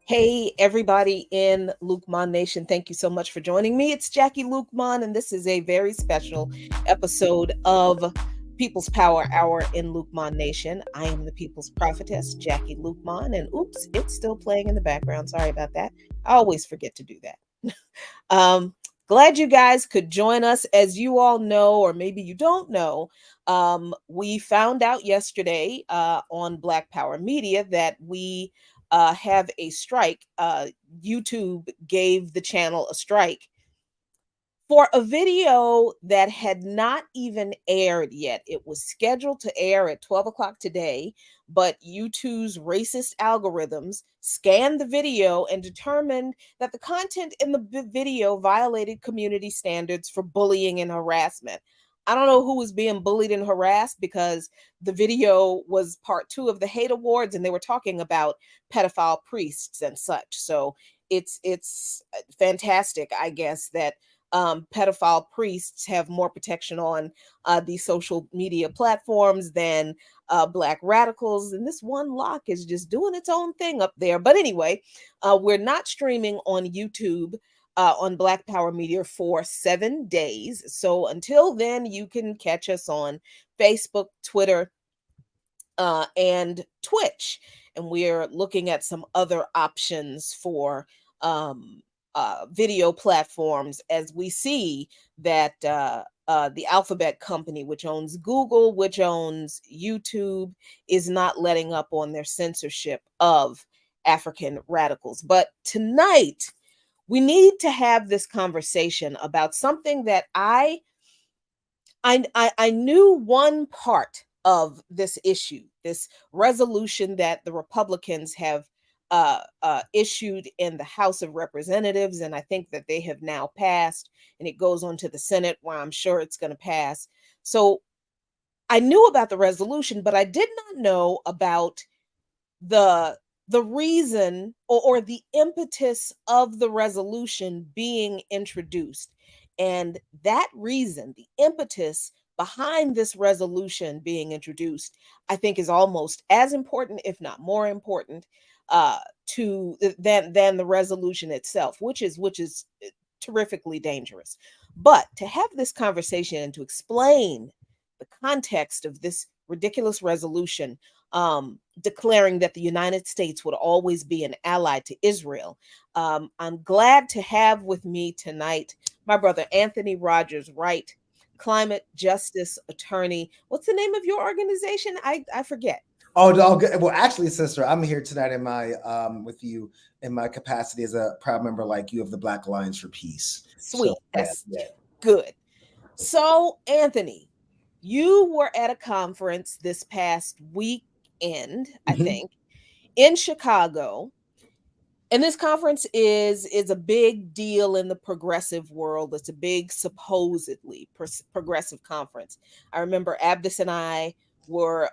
Hey, everybody in Lukman Nation. Thank you so much for joining me. It's Jacquie Lukman, and this is a very special episode of People's Power Hour in Lukman Nation. I am the People's Prophetess, Jacquie Lukman, and oops, it's still playing in the background. Sorry about that. I always forget to do that. Glad you guys could join us. As you all know, or maybe you don't know, we found out yesterday on Black Power Media that we have a strike. YouTube gave the channel a strike for a video that had not even aired yet. It was scheduled to air at 12 o'clock today, but YouTube's racist algorithms scanned the video and determined that the content in the video violated community standards for bullying and harassment. I don't know who was being bullied and harassed, because the video was part 2 of the hate awards, and they were talking about pedophile priests and such. So it's fantastic, I guess, that pedophile priests have more protection on these social media platforms than Black radicals. And this one lock is just doing its own thing up there. But anyway, we're not streaming on YouTube on Black Power Media for 7 days. So until then, you can catch us on Facebook, Twitter, and Twitch. And we're looking at some other options for video platforms, as we see that the Alphabet company, which owns Google, which owns YouTube, is not letting up on their censorship of African radicals. But tonight, we need to have this conversation about something that I knew one part of this issue, this resolution that the Republicans have issued in the House of Representatives, and I think that they have now passed, and it goes on to the Senate, where I'm sure it's going to pass. So I knew about the resolution, but I did not know about the reason or the impetus of the resolution being introduced. And that reason, the impetus behind this resolution being introduced, I think is almost as important, if not more important, than the resolution itself, which is terrifically dangerous. But to have this conversation and to explain the context of this ridiculous resolution, declaring that the United States would always be an ally to Israel, I'm glad to have with me tonight my brother Anthony Rogers Wright, climate justice attorney. What's the name of your organization? I forget. Well, actually, sister, I'm here tonight in my with you in my capacity as a proud member like you of the Black Alliance for Peace. Sweet. So, that's good. So, Anthony, you were at a conference this past weekend, I think, in Chicago. And this conference is a big deal in the progressive world. It's a big, supposedly progressive conference. I remember Abdus and I were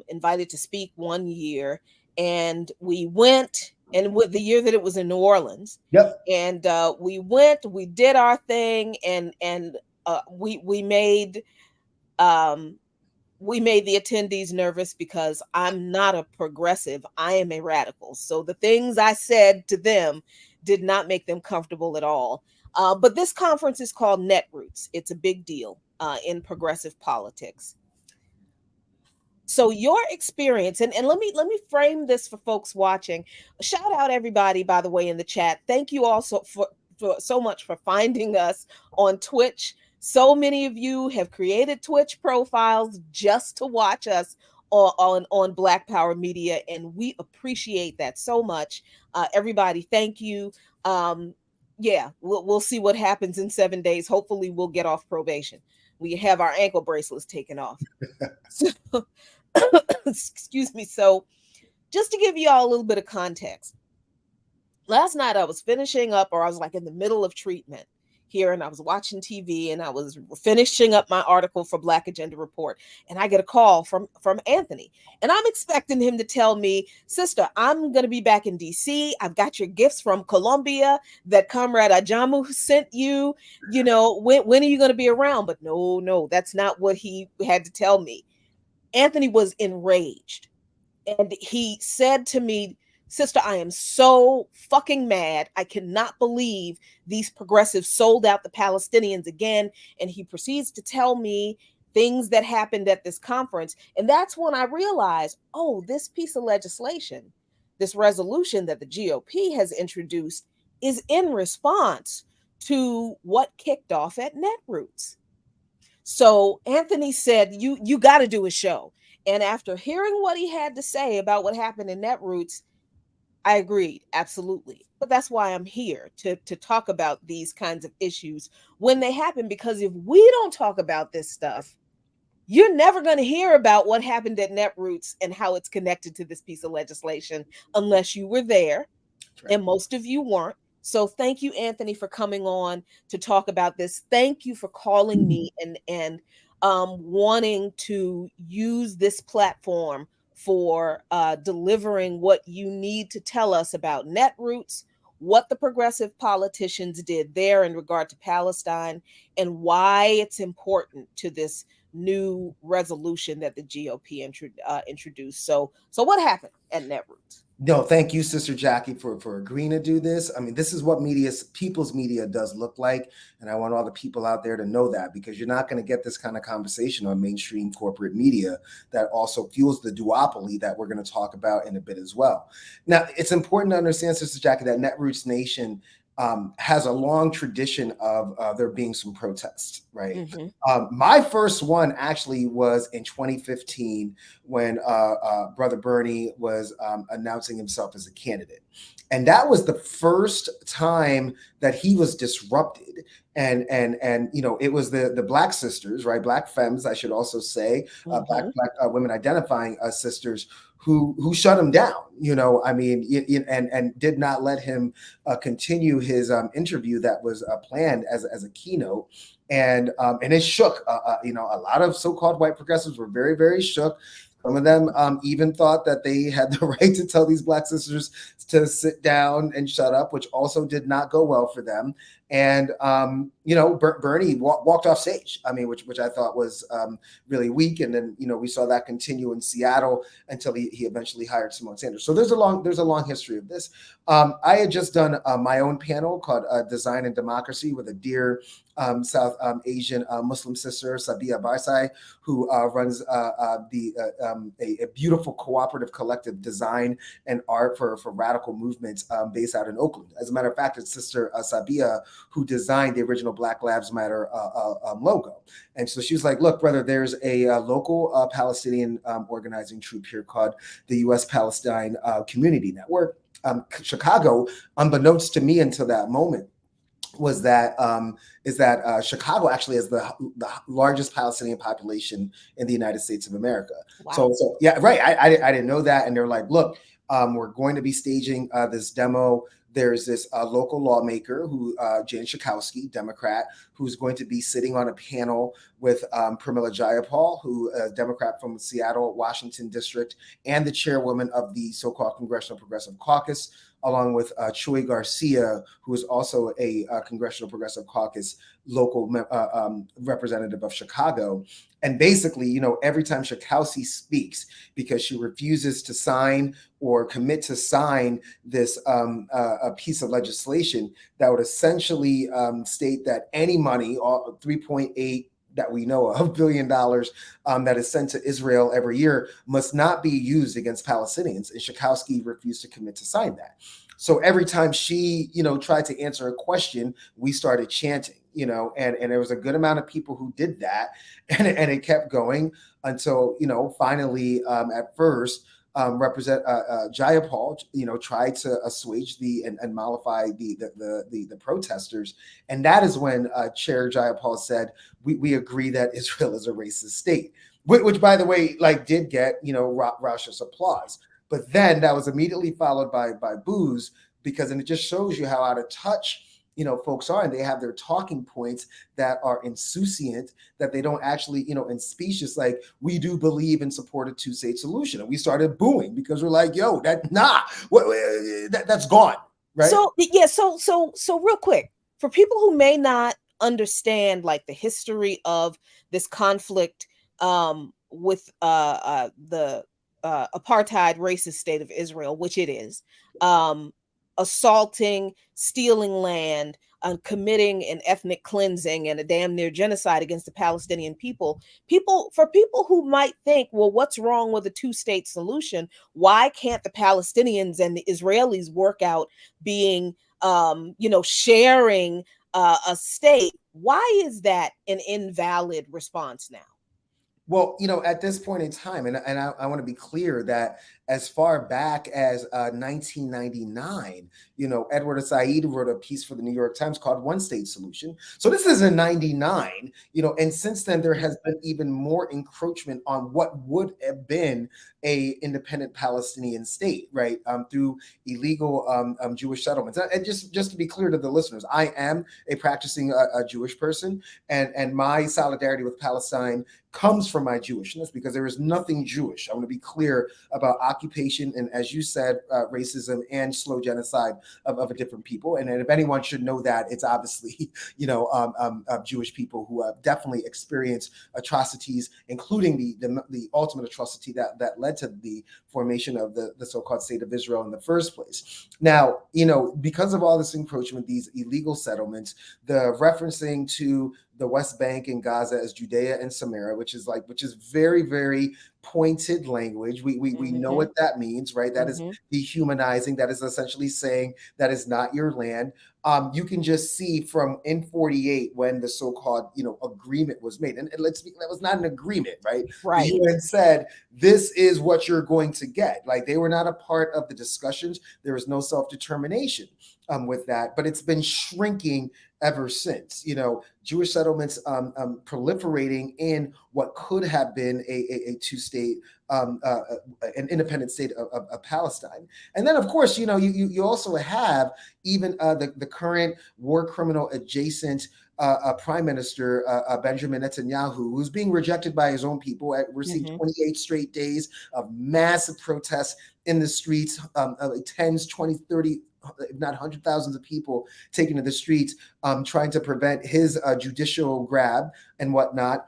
invited to speak one year, and we went, and with the year that it was in New Orleans. Yep. And we went, we did our thing, and we made the attendees nervous, because I'm not a progressive. I am a radical. So the things I said to them did not make them comfortable at all. But this conference is called Netroots. It's a big deal in progressive politics. So your experience, and let me frame this for folks watching. Shout out everybody, by the way, in the chat. Thank you also for so much for finding us on Twitch. So many of you have created Twitch profiles just to watch us on Black Power Media, and we appreciate that so much. Everybody, thank you. Yeah, we'll see what happens in 7 days. Hopefully, we'll get off probation. We have our ankle bracelets taken off. So, excuse me. So, just to give you all a little bit of context, last night I was finishing up, or I was like in the middle of treatment here, and I was watching TV, and I was finishing up my article for Black Agenda Report, and I get a call from Anthony, and I'm expecting him to tell me, "Sister, I'm going to be back in DC. I've got your gifts from Colombia that Comrade Ajamu sent you. You know, when are you going to be around?" But no, that's not what he had to tell me. Anthony was enraged, and he said to me, "Sister, I am so fucking mad. I cannot believe these progressives sold out the Palestinians again." And he proceeds to tell me things that happened at this conference. And that's when I realized, oh, this piece of legislation, this resolution that the GOP has introduced, is in response to what kicked off at Netroots. So Anthony said, you got to do a show. And after hearing what he had to say about what happened in Netroots, I agreed, absolutely. But that's why I'm here to talk about these kinds of issues when they happen, because if we don't talk about this stuff, you're never going to hear about what happened at Netroots and how it's connected to this piece of legislation unless you were there. Right. And most of you weren't. So thank you, Anthony, for coming on to talk about this. Thank you for calling me and wanting to use this platform for delivering what you need to tell us about Netroots, what the progressive politicians did there in regard to Palestine, and why it's important to this new resolution that the GOP introduced. So what happened at Netroots? No, thank you, Sister Jacquie, for agreeing to do this. I mean, this is what people's media does look like. And I want all the people out there to know that, because you're not going to get this kind of conversation on mainstream corporate media that also fuels the duopoly that we're going to talk about in a bit as well. Now, it's important to understand, Sister Jacquie, that Netroots Nation has a long tradition of there being some protests, right? Mm-hmm. My first one actually was in 2015 when Brother Bernie was announcing himself as a candidate. And that was the first time that he was disrupted. And you know, it was the Black sisters, right? Black femmes, I should also say, mm-hmm. Black women identifying as sisters who shut him down, you know, I mean, and did not let him continue his interview that was planned as a keynote. And it shook, you know, a lot of so-called white progressives were very, very shook. Some of them even thought that they had the right to tell these Black sisters to sit down and shut up, which also did not go well for them. And, you know, Bernie walked off stage, I mean, which I thought was really weak. And then, you know, we saw that continue in Seattle until he eventually hired Simone Sanders. So there's a long history of this. I had just done my own panel called Design and Democracy with a dear South Asian Muslim sister, Sabia Barsai, who runs a beautiful cooperative collective design and art for radical movements based out in Oakland. As a matter of fact, it's Sister Sabia who designed the original Black Lives Matter logo. And so she was like, look, brother, there's a local Palestinian organizing troop here called the U.S. Palestine Community Network. Chicago, unbeknownst to me until that moment, was that Chicago actually has the largest Palestinian population in the United States of America. Wow. So yeah, right. I didn't know that. And they're like, look, we're going to be staging this demo. There's this local lawmaker who, Jan Schakowsky, Democrat, who's going to be sitting on a panel with Pramila Jayapal, who is a Democrat from Seattle, Washington District, and the chairwoman of the so-called Congressional Progressive Caucus, along with Chuy Garcia, who is also a Congressional Progressive Caucus local representative of Chicago. And basically, you know, every time Schakowsky speaks, because she refuses to sign or commit to sign this a piece of legislation that would essentially state that any money, 3.8 that we know of $1 billion that is sent to Israel every year must not be used against Palestinians. And Schakowsky refused to commit to sign that. So every time she, you know, tried to answer a question, we started chanting. and there was a good amount of people who did that, and it kept going until, finally, at first, Represent Jayapal, tried to assuage and mollify the protesters, and that is when Chair Jayapal said, "We agree that Israel is a racist state," which, by the way, like did get raucous applause. But then that was immediately followed by boos, because and it just shows you how out of touch folks are, and they have their talking points that are insouciant, that they don't actually, in specious, like, we do believe and support a two-state solution. And we started booing because we're like, yo, that's gone, right? So yeah, so real quick, for people who may not understand like the history of this conflict with the apartheid racist state of Israel, which it is, assaulting, stealing land, committing an ethnic cleansing and a damn near genocide against the Palestinian people. For people who might think, well, what's wrong with a two-state solution? Why can't the Palestinians and the Israelis work out being, sharing a state? Why is that an invalid response now? Well, at this point in time, and I want to be clear that as far back as 1999, Edward Said wrote a piece for the New York Times called One State Solution. So this is in 99, and since then there has been even more encroachment on what would have been a independent Palestinian state, right? Through illegal Jewish settlements. And just to be clear to the listeners, I am a practicing Jewish person, and my solidarity with Palestine comes from my Jewishness, because there is nothing Jewish. I want to be clear about occupation and, as you said, racism and slow genocide of a different people. And if anyone should know that, it's obviously, Jewish people who have definitely experienced atrocities, including the ultimate atrocity that led to the formation of the so-called state of Israel in the first place. Now, because of all this encroachment, these illegal settlements, the referencing to the West Bank and Gaza as Judea and Samaria, which is very, very pointed language. We know what that means, right? That is dehumanizing. That is essentially saying that is not your land. You can just see from in 48 when the so-called agreement was made, and that was not an agreement, right? Right. The UN said this is what you're going to get. Like, they were not a part of the discussions. There was no self-determination with that, but it's been shrinking ever since. Jewish settlements proliferating in what could have been a two-state, an independent state of Palestine. And then, of course, you also have even the current war criminal adjacent Prime Minister Benjamin Netanyahu, who's being rejected by his own people. We're seeing 28 straight days of massive protests in the streets, tens, 20, 30, if not hundred thousands of people taking to the streets, trying to prevent his judicial grab and whatnot.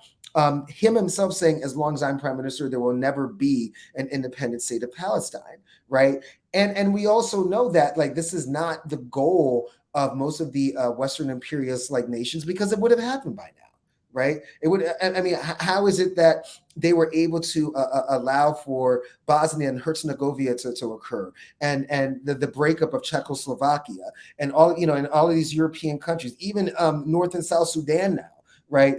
Him himself saying, as long as I'm prime minister, there will never be an independent state of Palestine, right? And we also know that, like, this is not the goal of most of the Western imperialist like nations, because it would have happened by now. Right? It would. I mean, how is it that they were able to allow for Bosnia and Herzegovina to occur, and the breakup of Czechoslovakia, and all of these European countries, even North and South Sudan now, right?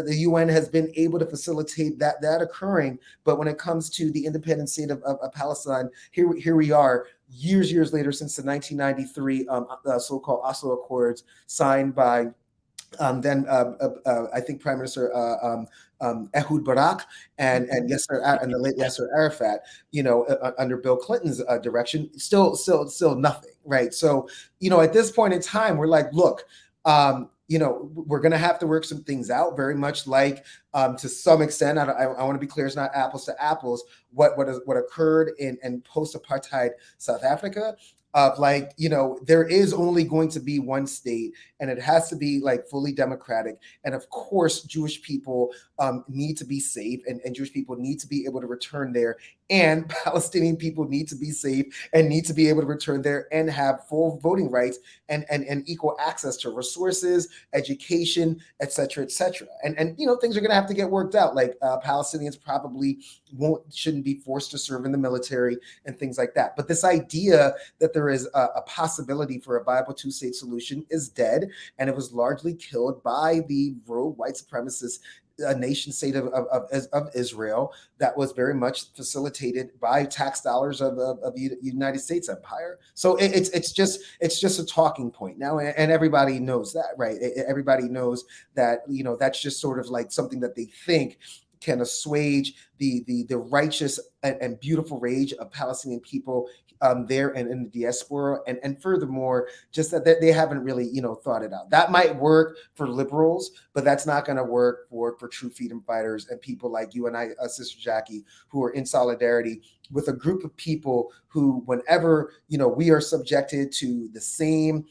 The UN has been able to facilitate that occurring, but when it comes to the independent state of Palestine, here we are. Years later, since the 1993 so-called Oslo Accords, signed by then I think Prime Minister Ehud Barak and the late Yasser Arafat, under Bill Clinton's direction, still nothing, right? So, at this point in time, we're like, look, we're going to have to work some things out, very much like, to some extent, I want to be clear, it's not apples to apples, what occurred in post-apartheid South Africa. Of there is only going to be one state, and it has to be like fully democratic. And of course, Jewish people need to be safe, and Jewish people need to be able to return there and Palestinian people need to be safe and need to be able to return there and have full voting rights and equal access to resources, education, et cetera, et cetera. And things are going to have to get worked out. Like Palestinians probably shouldn't be forced to serve in the military and things like that. But this idea that there is a possibility for a viable two-state solution is dead, and it was largely killed by the rogue white supremacist nation state of Israel that was very much facilitated by tax dollars of the United States empire. So it's just a talking point now, and everybody knows that, right? Everybody knows that that's just sort of like something that they think can assuage the righteous and beautiful rage of Palestinian people there and in the diaspora, and furthermore, just that they haven't really thought it out. That might work for liberals, but that's not going to work for true freedom fighters and people like you and I, Sister Jacquie, who are in solidarity with a group of people who, whenever we are subjected to the same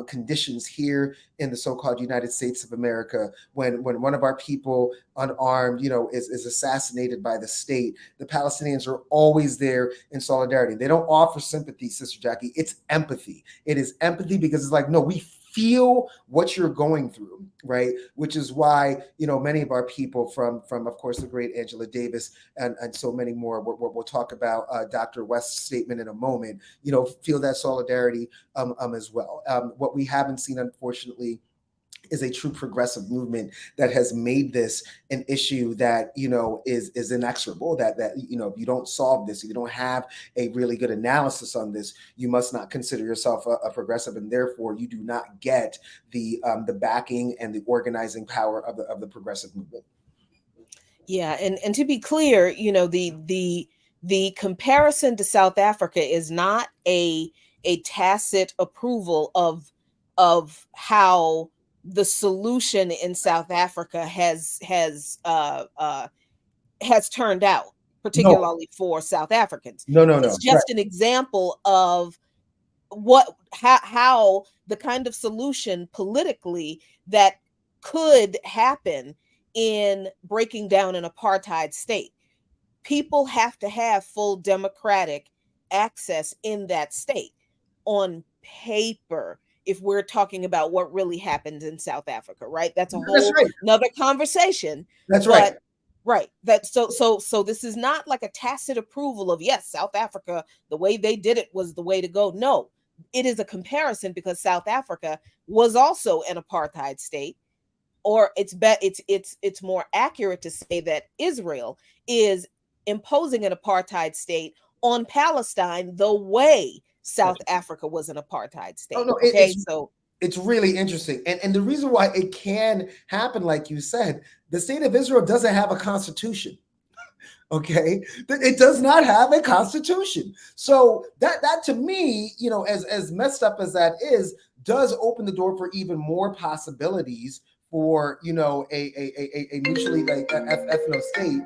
conditions here in the so-called United States of America, when one of our people unarmed, is assassinated by the state, the Palestinians are always there in solidarity. They don't offer sympathy, Sister Jacquie. It's empathy. It is empathy because it's like, no, we feel what you're going through, right? Which is why, many of our people from of course, the great Angela Davis and so many more, we'll talk about Dr. West's statement in a moment, feel that solidarity as well. What we haven't seen, unfortunately, is a true progressive movement that has made this an issue that is inexorable. That if you don't solve this, if you don't have a really good analysis on this, you must not consider yourself a progressive, and therefore you do not get the backing and the organizing power of the progressive movement. Yeah, and to be clear, the comparison to South Africa is not a tacit approval of how the solution in South Africa has turned out, No, particularly for South Africans. no, It's right. just an example of how the kind of solution politically that could happen in breaking down an apartheid state. People have to have full democratic access in that state on paper, if we're talking about what really happened in South Africa, right? That's a That's whole right. another conversation. That's right. But right, that so this is not like a tacit approval of, yes, South Africa, the way they did it was the way to go. No, it is a comparison because South Africa was also an apartheid state, or it's more accurate to say that Israel is imposing an apartheid state on Palestine the way South Africa was an apartheid Oh state. no, Okay, so it's really interesting. And the reason why it can happen, like you said, the state of Israel doesn't have a constitution. Okay, it does not have a constitution. So that to me, as messed up as that is, does open the door for even more possibilities for a mutually like ethno state.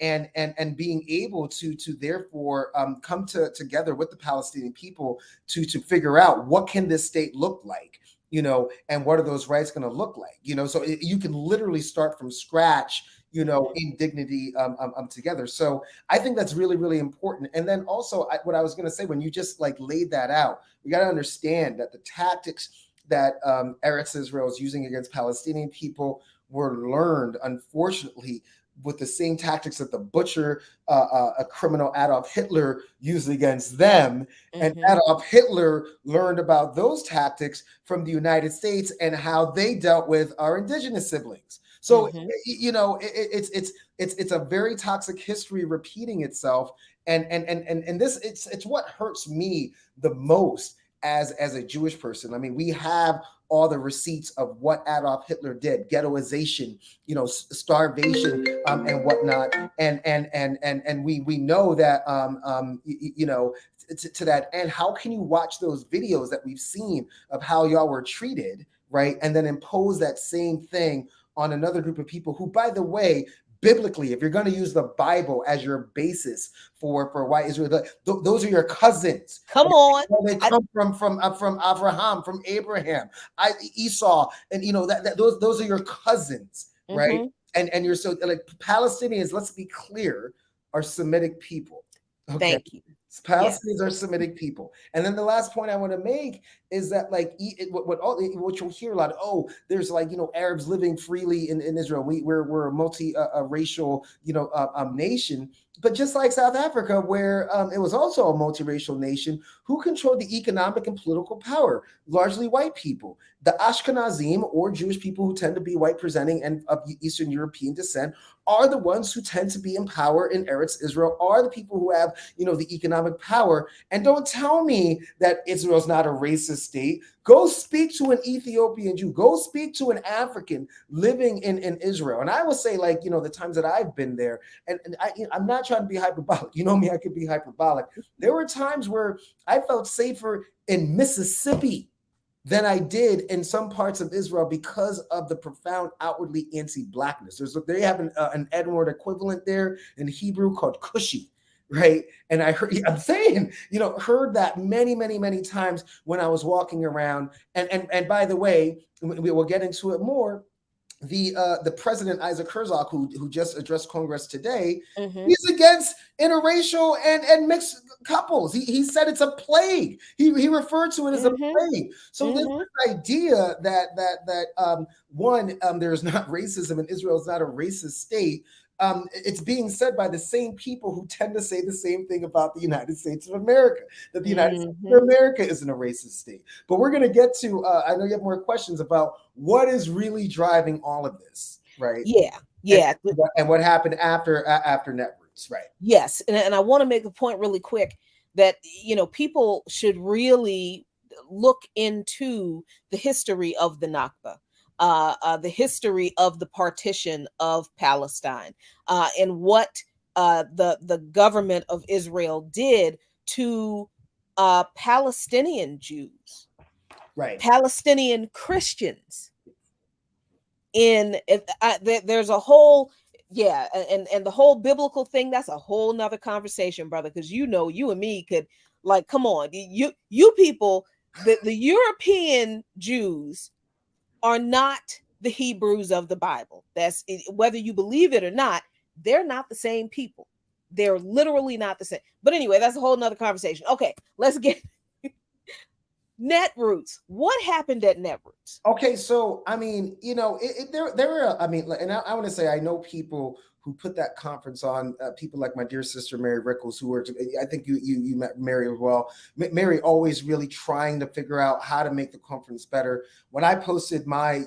And being able to therefore come together with the Palestinian people to figure out what can this state look like, and what are those rights going to look like, so you can literally start from scratch, in dignity together. So I think that's really, really important. And then also what I was going to say, when you just like laid that out, we got to understand that the tactics that Eretz Israel is using against Palestinian people were learned, unfortunately, with the same tactics that the butcher, a criminal Adolf Hitler used against them. And Adolf Hitler learned about those tactics from the United States and how they dealt with our indigenous siblings. So, it's a very toxic history repeating itself. And this, it's what hurts me the most as a Jewish person. I mean, we have all the receipts of what Adolf Hitler did, ghettoization, starvation, and whatnot. And we know that, to that end, how can you watch those videos that we've seen of how y'all were treated, right? And then impose that same thing on another group of people who, by the way, biblically, if you're going to use the Bible as your basis for why Israel, those are your cousins. Come on, they come from Abraham, from Abraham, Esau, and those are your cousins, right? And you're so like Palestinians. Let's be clear. are Semitic people. Okay. Thank you. Yes. Palestinians are Semitic people. And then the last point I want to make is that, like, what you'll hear a lot, oh, there's, like, Arabs living freely in Israel. We're a multi-racial, nation. But just like South Africa, where it was also a multiracial nation, who controlled the economic and political power? Largely white people. The Ashkenazim, or Jewish people who tend to be white presenting and of Eastern European descent, are the ones who tend to be in power in Eretz Israel, are the people who have, the economic power. And don't tell me that Israel's not a racist state. Go speak to an Ethiopian Jew. Go speak to an African living in Israel. And I will say, like, the times that I've been there, and I'm not trying to be hyperbolic. You know me, I could be hyperbolic. There were times where I felt safer in Mississippi than I did in some parts of Israel because of the profound outwardly anti-blackness. They have an N-word equivalent there in Hebrew called Cushi, right? And heard that many, many, many times when I was walking around. And by the way, we will get into it more. The president, Isaac Herzog, who just addressed Congress today, he's against interracial and mixed couples. He said it's a plague. He referred to it as a plague. So this idea that there's not racism and Israel is not a racist state. It's being said by the same people who tend to say the same thing about the United States of America, that the United States of America isn't a racist state. But we're going to get to, I know you have more questions about what is really driving all of this, right? Yeah. And what happened after Netroots, right? Yes. And I want to make a point really quick that, people should really look into the history of the Nakba. The history of the partition of Palestine, and what the government of Israel did to Palestinian Jews, right? Palestinian Christians. There's a whole, and the whole biblical thing, that's a whole nother conversation, brother, because you and me could, like, come on, you people, the European Jews are not the Hebrews of the Bible. That's whether you believe it or not, they're not the same people. They're literally not the same. But anyway, that's a whole nother conversation. Okay, let's get Netroots. What happened at Netroots? Okay, so I mean, there are. I mean, and I want to say, I know people who put that conference on, people like my dear sister Mary Rickles, who were, I think you met Mary as well. Mary always really trying to figure out how to make the conference better. When I posted my,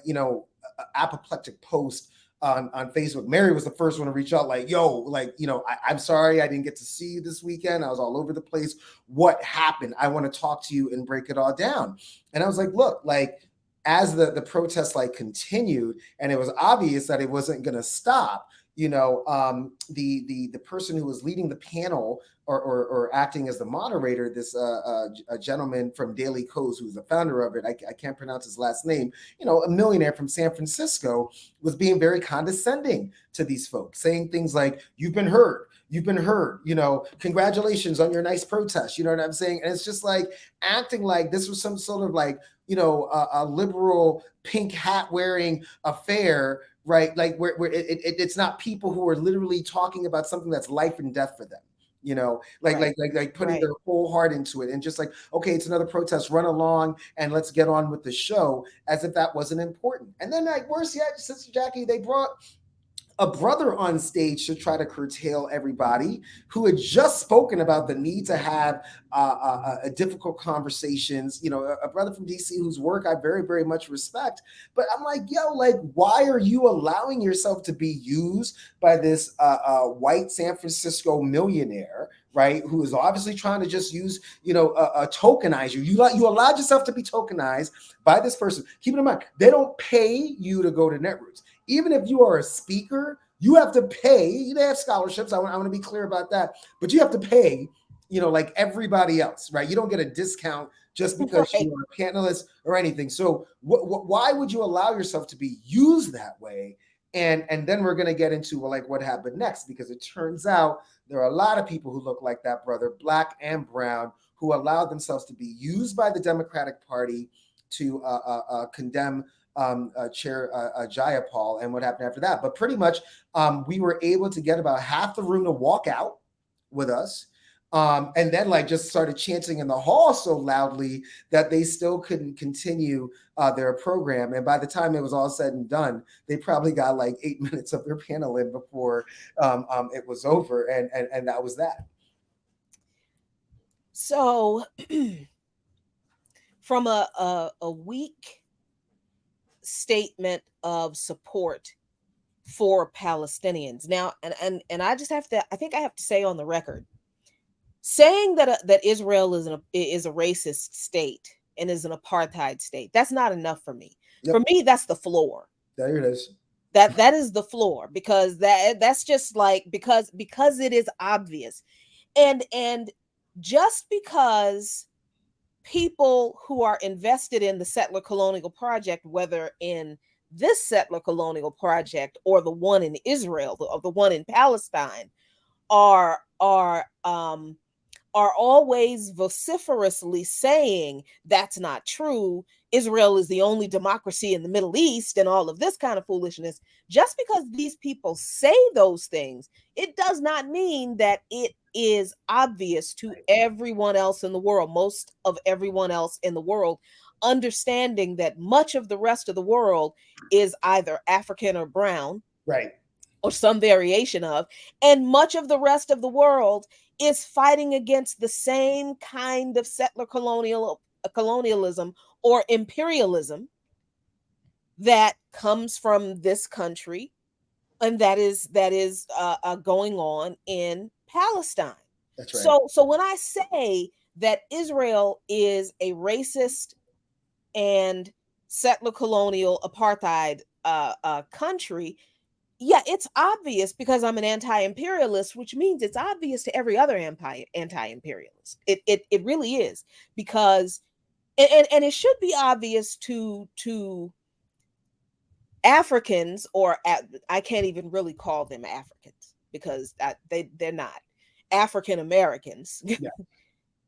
apoplectic post on Facebook, Mary was the first one to reach out, like, yo, like, I'm sorry I didn't get to see you this weekend. I was all over the place. What happened? I want to talk to you and break it all down. And I was like, look, like, as the protests like continued, and it was obvious that it wasn't going to stop, the person who was leading the panel or acting as the moderator, this a gentleman from Daily Kos, who's the founder of it, I can't pronounce his last name, a millionaire from San Francisco, was being very condescending to these folks, saying things like, you've been heard, congratulations on your nice protest, you know what I'm saying? And it's just like acting like this was some sort of like, a liberal pink hat wearing affair, right? Like where it's not people who are literally talking about something that's life and death for them, like putting their whole heart into it, and just like, okay, it's another protest, run along and let's get on with the show, as if that wasn't important. And then, like, worse yet, Sister Jacquie, they brought a brother on stage to try to curtail everybody who had just spoken about the need to have difficult conversations, a brother from DC whose work I very, very much respect. But I'm like, yo, like, why are you allowing yourself to be used by this white San Francisco millionaire, right, who is obviously trying to just use, tokenize you. You allowed yourself to be tokenized by this person. Keep it in mind, they don't pay you to go to Netroots. Even if you are a speaker, you have to pay. They have scholarships. I want to be clear about that. But you have to pay, like everybody else, right? You don't get a discount just because you are a panelist or anything. So why would you allow yourself to be used that way? And then we're going to get into, well, like, what happened next, because it turns out there are a lot of people who look like that brother, black and brown, who allowed themselves to be used by the Democratic Party to condemn Chair Jayapal and what happened after that. But pretty much, we were able to get about half the room to walk out with us. And then like just started chanting in the hall so loudly that they still couldn't continue their program. And by the time it was all said and done, they probably got like 8 minutes of their panel in before it was over. And that was that. So from a weak statement of support for Palestinians. Now, and I just have to, I think I have to say on the record, saying that Israel is a racist state and is an apartheid state, that's not enough for me. Yep. For me, that's the floor. There it is. That is the floor, because that's just like because it is obvious. And just because people who are invested in the settler colonial project, whether in this settler colonial project or the one in Israel or the one in Palestine, are always vociferously saying that's not true, Israel is the only democracy in the Middle East and all of this kind of foolishness, just because these people say those things, it does not mean that it is obvious to everyone else in the world, most of everyone else in the world, understanding that much of the rest of the world is either African or brown, right, or some variation of, and much of the rest of the world is fighting against the same kind of settler colonialism or imperialism that comes from this country, and that is going on in Palestine. That's right. So when I say that Israel is a racist and settler colonial apartheid country, yeah, it's obvious because I'm an anti-imperialist, which means it's obvious to every other anti-imperialist. It really is, because and it should be obvious to Africans, or I can't even really call them Africans because they're not African Americans, yeah.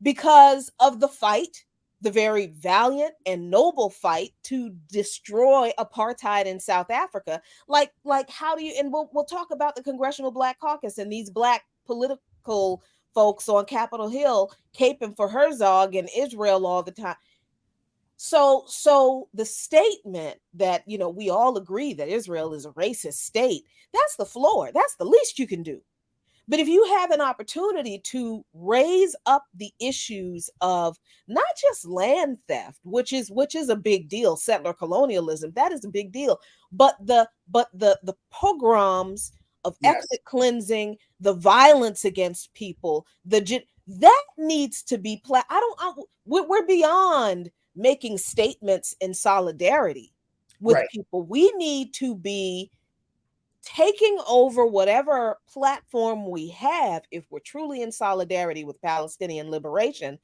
Because of the fight, the very valiant and noble fight to destroy apartheid in South Africa. Like how do you, and we'll talk about the Congressional Black Caucus and these Black political folks on Capitol Hill caping for Herzog and Israel all the time. So the statement that, we all agree that Israel is a racist state, that's the floor. That's the least you can do. But if you have an opportunity to raise up the issues of not just land theft, which is a big deal, settler colonialism, that is a big deal, but the pogroms of ethnic cleansing, the violence against people, that needs to be we're beyond making statements in solidarity with people. We need to be taking over whatever platform we have, if we're truly in solidarity with Palestinian liberation,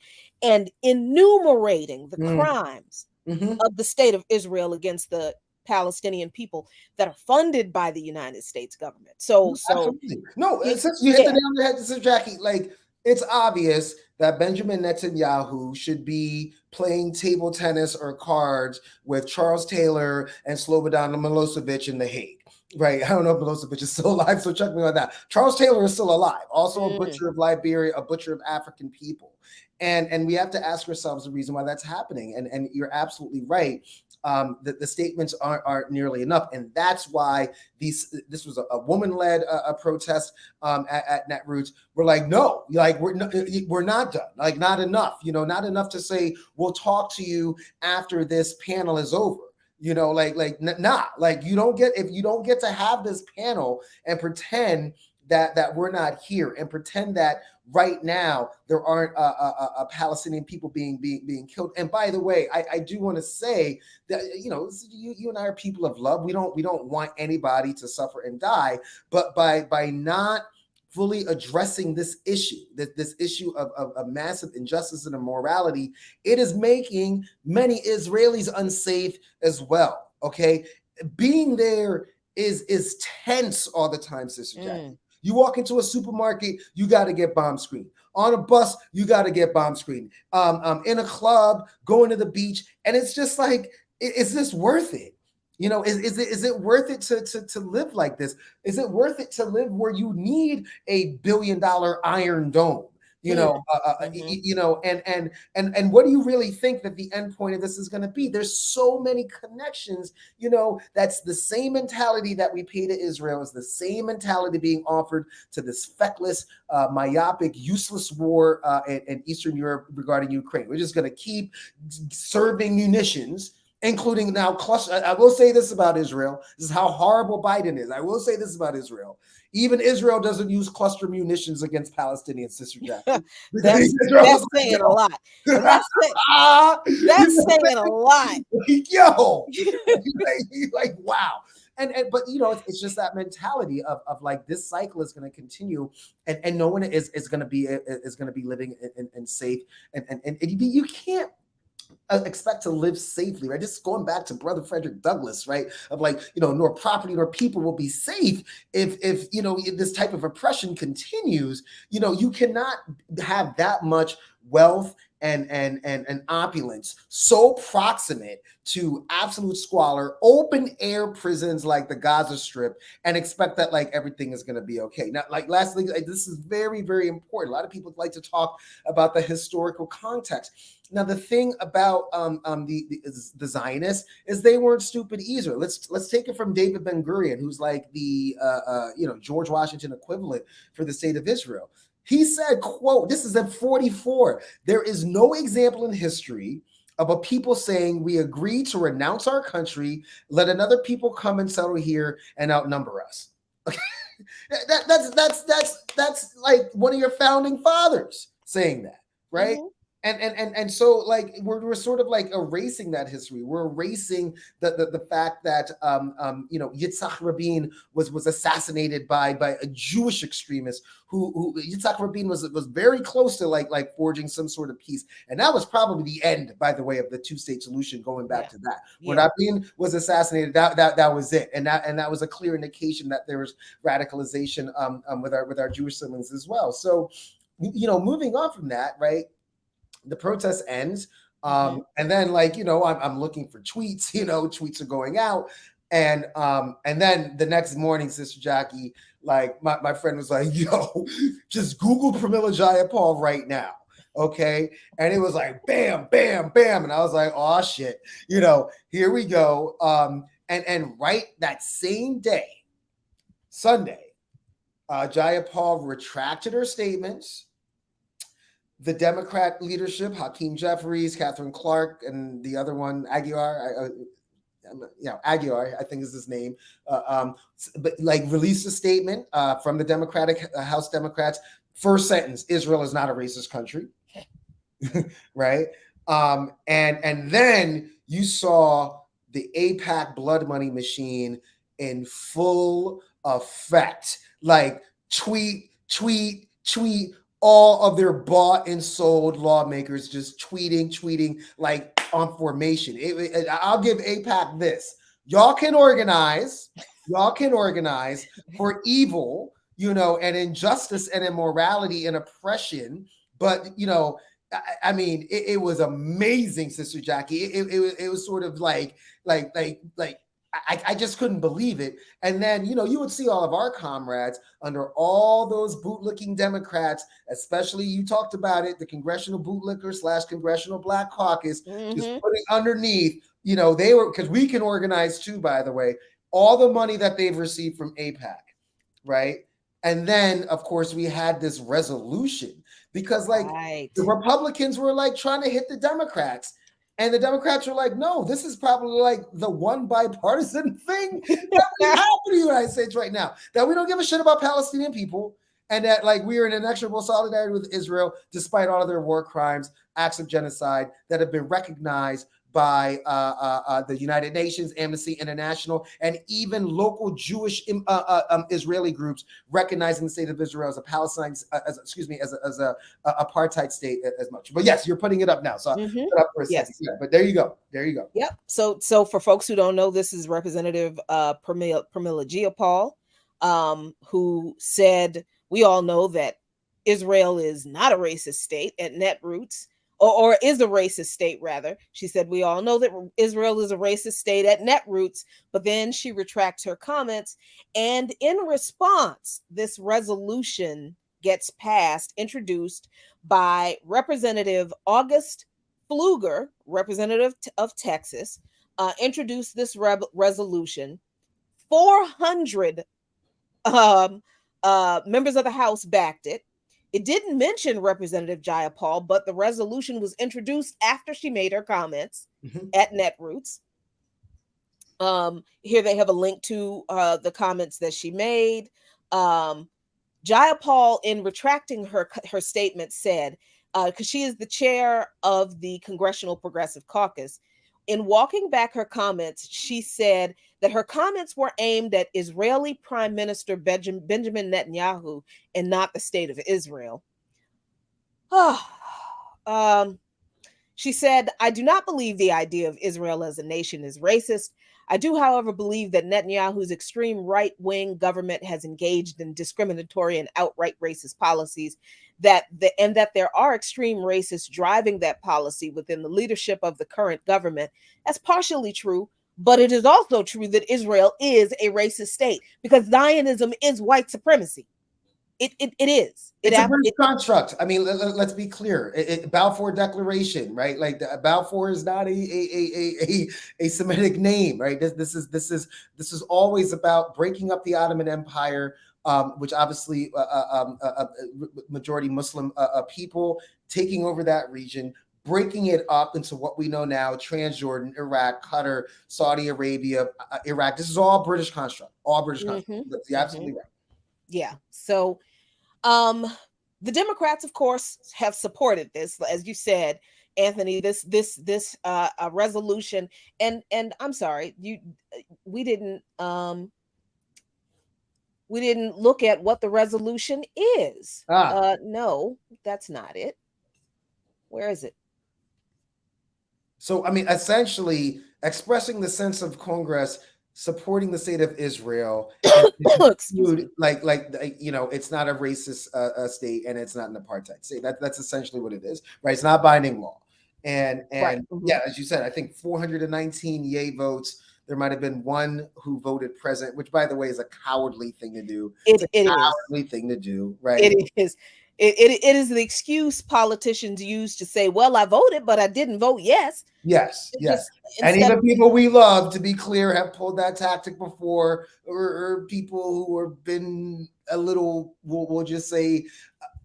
and enumerating the crimes of the state of Israel against the Palestinian people that are funded by the United States government. So absolutely. No, since you hit the nail on the head, Sister Jacquie, like, it's obvious that Benjamin Netanyahu should be playing table tennis or cards with Charles Taylor and Slobodan Milosevic in The Hague. Right. I don't know if Milosevic is still alive, so check me on that. Charles Taylor is still alive, also a butcher of Liberia, a butcher of African people. And we have to ask ourselves the reason why that's happening. And you're absolutely right. That the statements aren't nearly enough. And that's why this was a woman-led protest at Netroots. We're like, no, like we're not done. Like, not enough, not enough to say, we'll talk to you after this panel is over. You don't get to have this panel and pretend that we're not here, and pretend that right now there aren't a Palestinian people being killed. And by the way, I do want to say that you and I are people of love. We don't want anybody to suffer and die, but by not fully addressing this issue, this issue of massive injustice and immorality, it is making many Israelis unsafe as well. Okay, being there is tense all the time, Sister Jacquie. You walk into a supermarket, you got to get bomb screened. On a bus, you got to get bomb screened. In a club, going to the beach, and it's just like, is this worth it? You know, is it worth it to live like this? Is it worth it to live where you need a $1 billion Iron Dome? You know, you know, and what do you really think that the end point of this is going to be? There's so many connections. You know, that's the same mentality that we pay to Israel is the same mentality being offered to this feckless, myopic, useless war in Eastern Europe regarding Ukraine. We're just going to keep serving munitions, including now cluster. I will say this about Israel. This is how horrible Biden is. I will say this about Israel. Even Israel doesn't use cluster munitions against Palestinians, Sister Jacquie. that's saying a lot. And that's saying a lot. Yo, like wow. And but you know, it's just that mentality of like this cycle is going to continue, and no one is going to be living in safe, and you can't expect to live safely, right? Just going back to Brother Frederick Douglass, right? Of like, you know, nor property nor people will be safe if you know this type of oppression continues. You know, you cannot have that much wealth and opulence so proximate to absolute squalor, open air prisons like the Gaza Strip, and expect that like everything is going to be okay. Now, like lastly, like, this is very, very important. A lot of people like to talk about the historical context. Now, the thing about the Zionists is they weren't stupid either. Let's take it from David Ben-Gurion, who's like the you know, George Washington equivalent for the state of Israel. He said, quote, this is at 44, there is no example in history of a people saying we agree to renounce our country, let another people come and settle here and outnumber us. That's like one of your founding fathers saying that, right? Mm-hmm. And so like we're sort of like erasing that history. We're erasing the fact that you know, Yitzhak Rabin was assassinated by a Jewish extremist who Yitzhak Rabin was very close to like forging some sort of peace, and that was probably the end, by the way, of the two-state solution. Going back to that, when Rabin was assassinated, that was it, and that was a clear indication that there was radicalization with our Jewish siblings as well. So, you know, moving on from that, right? The protest ends. And then like, you know, I'm looking for tweets, you know, tweets are going out. And then the next morning, Sister Jacquie, like my friend was like, yo, just Google Pramila Jayapal right now. Okay. And it was like, bam, bam, bam. And I was like, oh shit, you know, here we go. And right that same day, Sunday, Jayapal retracted her statements. The Democrat leadership, Hakeem Jeffries, Catherine Clark, and the other one, Aguiar, Aguiar, I think is his name, but like released a statement from the Democratic House Democrats. First sentence: Israel is not a racist country, right? And then you saw the AIPAC blood money machine in full effect, like tweet. All of their bought and sold lawmakers just tweeting like on formation. I'll give AIPAC this. Y'all can organize for evil, you know, and injustice and immorality and oppression. But, you know, I mean, it was amazing, Sister Jacquie. It was sort of like I just couldn't believe it. And then, you know, you would see all of our comrades under all those bootlicking Democrats, especially, you talked about it, the Congressional Bootlicker / Congressional Black Caucus, just putting underneath, you know, they were, because we can organize too, by the way, all the money that they've received from AIPAC, right? And then, of course, we had this resolution because like the Republicans were like trying to hit the Democrats. And the Democrats were like, no, this is probably like the one bipartisan thing that we have in the United States right now, that we don't give a shit about Palestinian people, and that like we are in inexorable solidarity with Israel, despite all of their war crimes, acts of genocide that have been recognized by the United Nations, Amnesty International, and even local Jewish Israeli groups recognizing the state of Israel as a Palestine, as a apartheid state as much. But yes, you're putting it up now, so I'll put it up for a second. Yeah, but there you go. Yep. So for folks who don't know, this is Representative Pramila Jayapal, who said, we all know that Israel is not a racist state at net roots. or is a racist state, rather. She said, we all know that Israel is a racist state at netroots, but then she retracts her comments. And in response, this resolution gets passed, introduced by Representative August Pfluger, representative of Texas, introduced this resolution. 400 members of the House backed it. It didn't mention Representative Jayapal, but the resolution was introduced after she made her comments at Netroots. Here they have a link to the comments that she made. Jayapal, in retracting her statement, said, because she is the chair of the Congressional Progressive Caucus, in walking back her comments, she said that her comments were aimed at Israeli Prime Minister Benjamin Netanyahu and not the state of Israel. She said, I do not believe the idea of Israel as a nation is racist. I do, however, believe that Netanyahu's extreme right-wing government has engaged in discriminatory and outright racist policies, and that there are extreme racists driving that policy within the leadership of the current government. That's partially true, but it is also true that Israel is a racist state because Zionism is white supremacy. It is. It's a British construct. I mean, let's be clear. Balfour Declaration, right? Like Balfour is not a Semitic name, right? This is always about breaking up the Ottoman Empire, which obviously majority Muslim people taking over that region, breaking it up into what we know now: Transjordan, Iraq, Qatar, Saudi Arabia, Iraq. This is all British construct. All British construct. You're absolutely right. Yeah. So the Democrats, of course, have supported this, as you said, Anthony, this resolution. And I'm sorry, we didn't look at what the resolution is. No, that's not it. Where is it? So, I mean, essentially expressing the sense of Congress supporting the state of Israel, like it's not a racist state and it's not an apartheid state. That's essentially what it is, right? It's not binding law, and right. Yeah, as you said, I think 419 yay votes. There might have been one who voted present, which, by the way, is a cowardly thing to do. It's a cowardly thing to do, right? It is. It is the excuse politicians use to say, well, I voted, but I didn't vote yes. Yes. And even people we love, to be clear, have pulled that tactic before, or people who have been a little, we'll just say,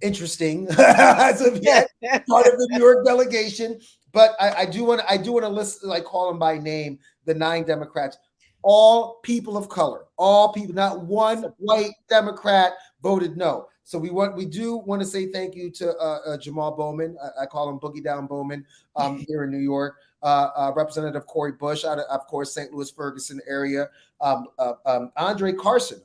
interesting as of yet, part of the New York delegation. But I do want to list, like, call them by name, the 9 Democrats. All people of color, all people, not one white Democrat voted no. So we do want to say thank you to Jamal Bowman. I call him Boogie Down Bowman here in New York. Representative Cori Bush out of course, St. Louis Ferguson area. Andre Carson,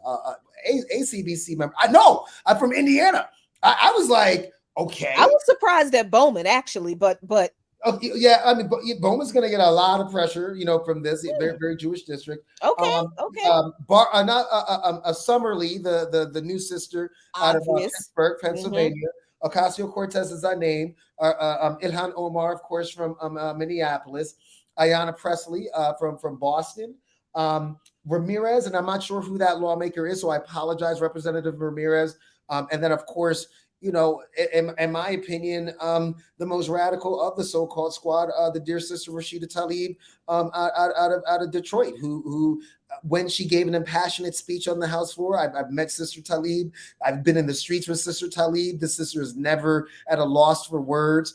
ACBC member. I'm from Indiana. I was like, okay. I was surprised at Bowman, actually, but. Yeah, I mean, Bowman's going to get a lot of pressure, from this very, very Jewish district. Okay. Summerlee, the new sister out of Pittsburgh, Pennsylvania. Ocasio-Cortez is our name. Ilhan Omar, of course, from Minneapolis. Ayanna Pressley from Boston. Ramirez, and I'm not sure who that lawmaker is, so I apologize, Representative Ramirez. And then, of course, in my opinion, the most radical of the so-called squad, the dear sister Rashida Tlaib, out of Detroit, who when she gave an impassionate speech on the House floor, I've met Sister Tlaib. I've been in the streets with Sister Tlaib. The sister is never at a loss for words.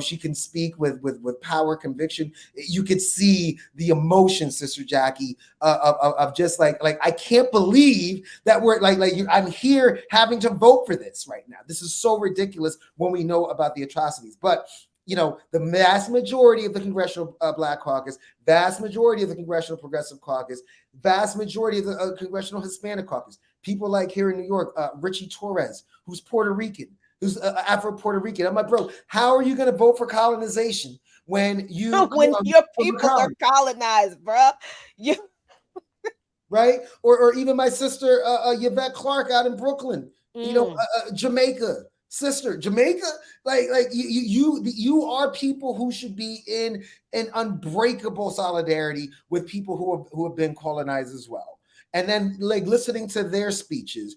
She can speak with power, conviction. You could see the emotion, Sister Jacquie, of just like I can't believe that we're I'm here having to vote for this right now. This is so ridiculous when we know about the atrocities. But the vast majority of the Congressional Black Caucus, vast majority of the Congressional Progressive Caucus, vast majority of the Congressional Hispanic Caucus, people like here in New York, Richie Torres, who's Puerto Rican, who's Afro-Puerto Rican. I'm like, bro, how are you going to vote for colonization when your people are colonized, bro? Right? Or even my sister, Yvette Clarke out in Brooklyn, Jamaica. sister. Jamaica, like you are people who should be in an unbreakable solidarity with people who have been colonized as well. And then like listening to their speeches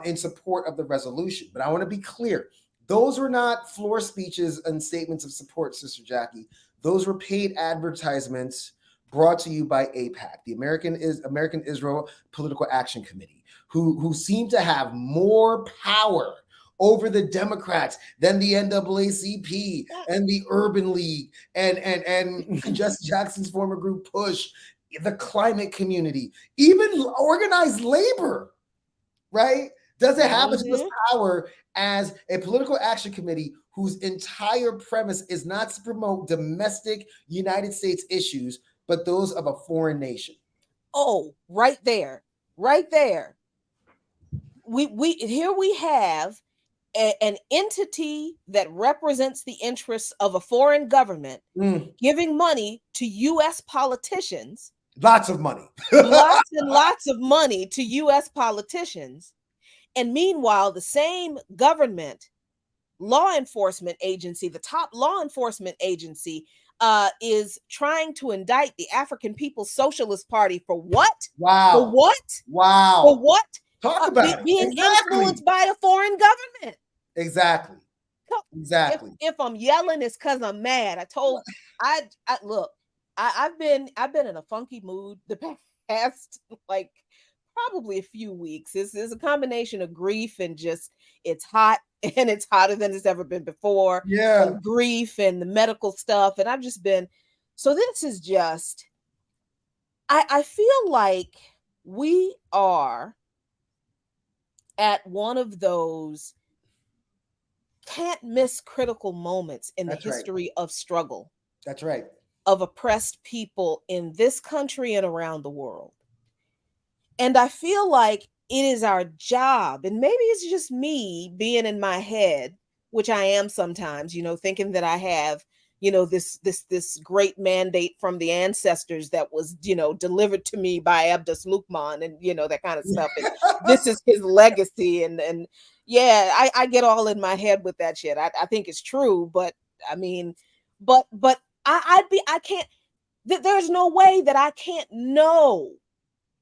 in support of the resolution. But I want to be clear. Those were not floor speeches and statements of support, Sister Jacquie. Those were paid advertisements brought to you by AIPAC, the American Israel Political Action Committee, who seem to have more power over the Democrats than the NAACP and the Urban League and Jesse Jackson's former group Push, the climate community, even organized labor, right? Doesn't have as much power as a political action committee whose entire premise is not to promote domestic United States issues, but those of a foreign nation. Oh, right there. We have an entity that represents the interests of a foreign government giving money to U.S. politicians. Lots of money. Lots and lots of money to U.S. politicians. And meanwhile, the same government law enforcement agency, the top law enforcement agency, is trying to indict the African People's Socialist Party for what? Wow. For what? Wow. For what? Talk about being influenced by a foreign government. Exactly. If I'm yelling, it's because I'm mad. I've been in a funky mood the past like probably a few weeks. It's a combination of grief and just it's hot and it's hotter than it's ever been before. Yeah. And grief and the medical stuff. And I've just been, so this is just, I feel like we are at one of those can't miss critical moments in the history of struggle. That's right. Of oppressed people in this country and around the world. And I feel like it is our job, and maybe it's just me being in my head, which I am sometimes, thinking that I have, this great mandate from the ancestors that was, delivered to me by Abdus Lukman and, that kind of stuff. And this is his legacy. And yeah, I get all in my head with that shit. I think it's true, but I mean, but I can't, there's no way that I can't know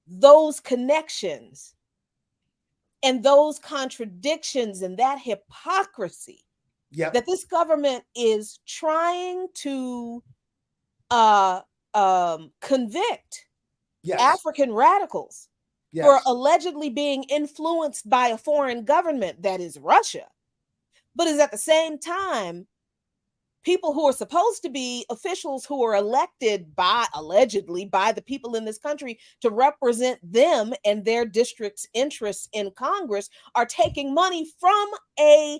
those connections and those contradictions and that hypocrisy that this government is trying to convict African radicals for allegedly being influenced by a foreign government that is Russia, but is at the same time people who are supposed to be officials who are elected allegedly by the people in this country to represent them and their district's interests in Congress are taking money from an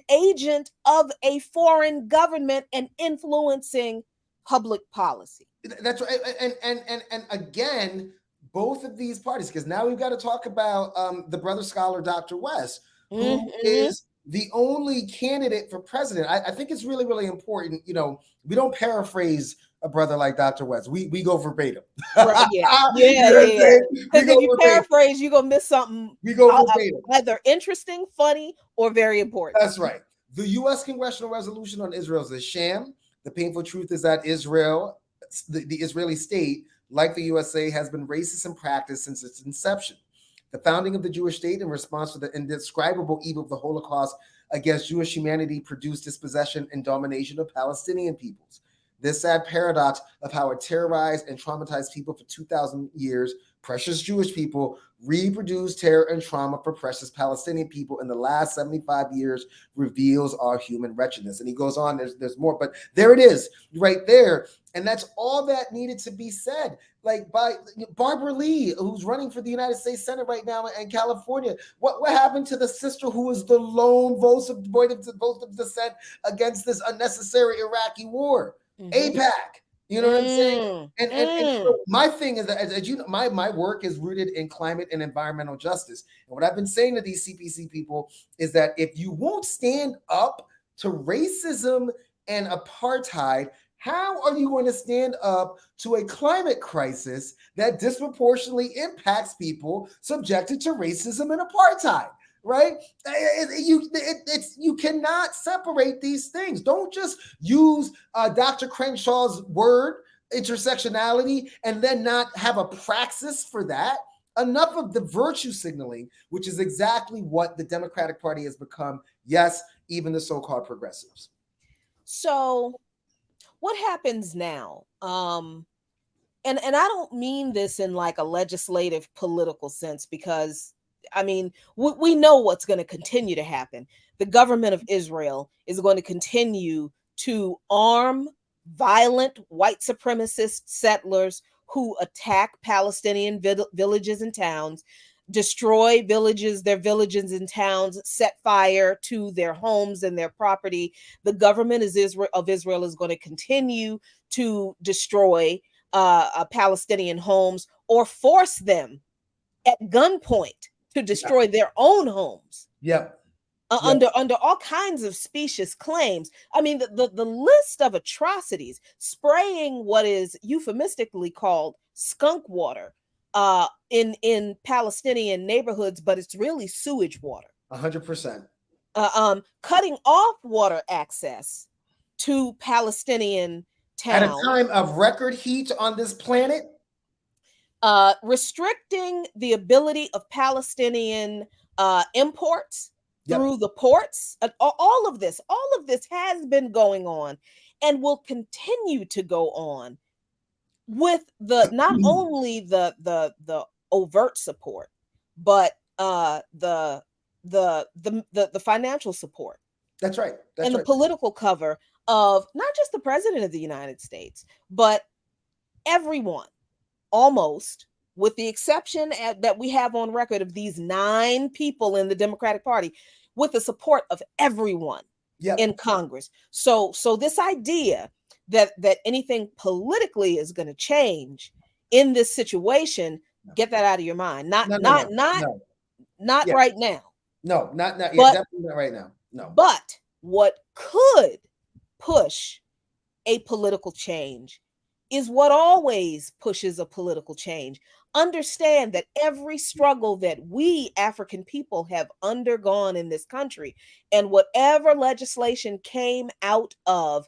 agent of a foreign government and influencing public policy. That's right. And again, both of these parties, because now we've got to talk about the brother scholar, Dr. West, who is the only candidate for president. I think it's really, really important. We don't paraphrase a brother like Dr. West. We go verbatim. Right, yeah. Because if you paraphrase, you're gonna miss something. We go verbatim. Either interesting, funny, or very important. That's right. The U.S. congressional resolution on Israel is a sham. The painful truth is that Israel, the Israeli state, like the USA, has been racist in practice since its inception. The founding of the Jewish state in response to the indescribable evil of the Holocaust against Jewish humanity produced dispossession and domination of Palestinian peoples. This sad paradox of how it terrorized and traumatized people for 2,000 years, precious Jewish people, reproduced terror and trauma for precious Palestinian people in the last 75 years reveals our human wretchedness. And he goes on, there's more, but there it is right there. And that's all that needed to be said. Like by Barbara Lee, who's running for the United States Senate right now in California. What happened to the sister who was the lone vote of dissent against this unnecessary Iraqi war? AIPAC. You know what I'm saying? And so my thing is that, as you know, my work is rooted in climate and environmental justice. And what I've been saying to these CPC people is that if you won't stand up to racism and apartheid, how are you going to stand up to a climate crisis that disproportionately impacts people subjected to racism and apartheid? right? You cannot separate these things. Don't just use Dr. Crenshaw's word, intersectionality, and then not have a praxis for that. Enough of the virtue signaling, which is exactly what the Democratic Party has become. Yes, even the so-called progressives. So what happens now? And I don't mean this in like a legislative political sense, because I mean, we know what's going to continue to happen. The government of Israel is going to continue to arm violent white supremacist settlers who attack Palestinian villages and towns, destroy their villages and towns, set fire to their homes and their property. The government of Israel is going to continue to destroy Palestinian homes, or force them at gunpoint to destroy their own homes. Yep. Under all kinds of specious claims. I mean, the list of atrocities, spraying what is euphemistically called skunk water in Palestinian neighborhoods, but it's really sewage water. 100%. Cutting off water access to Palestinian towns at a time of record heat on this planet. Restricting the ability of Palestinian imports through the ports. All of this has been going on and will continue to go on, with the not only the overt support, but the financial support. That's right. The political cover of not just the president of the United States, but everyone, almost, with the exception that we have on record of these 9 people in the Democratic Party, with the support of everyone in Congress. So this idea that anything politically is going to change in this situation, get that out of your mind. Not right now. No, not definitely not right now. No. But what could push a political change is what always pushes a political change. Understand that every struggle that we African people have undergone in this country, and whatever legislation came out of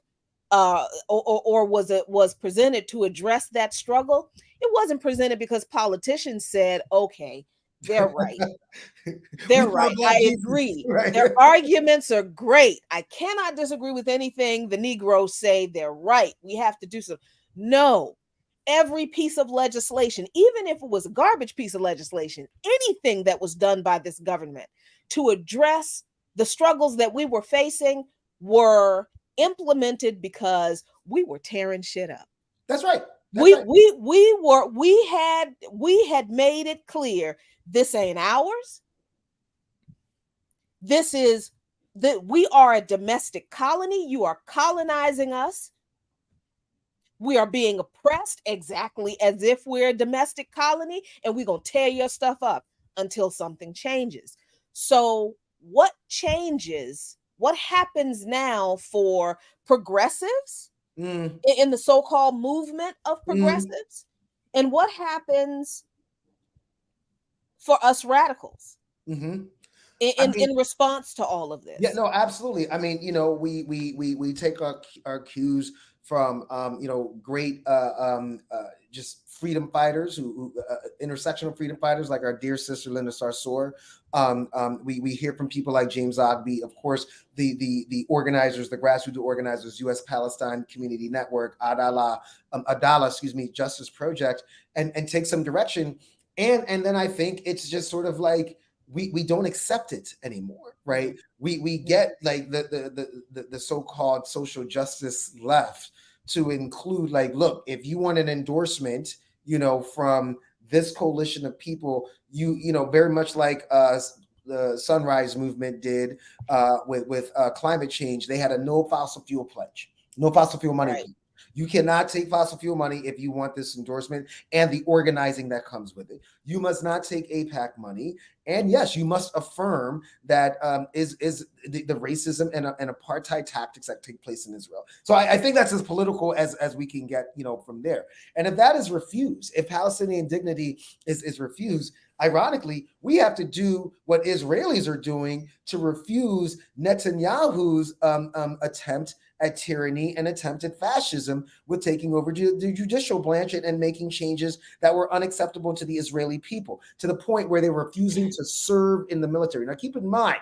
or was presented to address that struggle, it wasn't presented because politicians said, okay, they're right. They're right. I agree. Right. Their arguments are great. I cannot disagree with anything the Negroes say. They're right. We have to do so. No, every piece of legislation, even if it was a garbage piece of legislation, anything that was done by this government to address the struggles that we were facing were implemented because we were tearing shit up. That's right. We had made it clear, this ain't ours. This is that we are a domestic colony. You are colonizing us. We are being oppressed exactly as if we're a domestic colony, and we're going to tear your stuff up until something changes. So what changes? What happens now for progressives in the so-called movement of progressives? And what happens for us radicals in response to all of this? Yeah, no, absolutely. I mean, we take our cues from great just freedom fighters who intersectional freedom fighters like our dear sister Linda Sarsour. We hear from people like James Ogby, of course, the organizers, the grassroots organizers, U.S. Palestine Community Network, Adala, Justice Project, and take some direction. And then I think it's just sort of like we don't accept it anymore, right? We get like the so-called social justice left to include like, look, if you want an endorsement, from this coalition of people, very much like the Sunrise Movement did with climate change, they had a no fossil fuel pledge, no fossil fuel money. Right. You cannot take fossil fuel money if you want this endorsement and the organizing that comes with it. You must not take AIPAC money. And yes, you must affirm that is the racism and apartheid tactics that take place in Israel. So I think that's as political as we can get, from there. And if that is refused, if Palestinian dignity is refused, ironically, we have to do what Israelis are doing to refuse Netanyahu's attempt at tyranny and attempt at fascism with taking over the judicial branch and making changes that were unacceptable to the Israeli people, to the point where they were refusing to serve in the military. Now, keep in mind,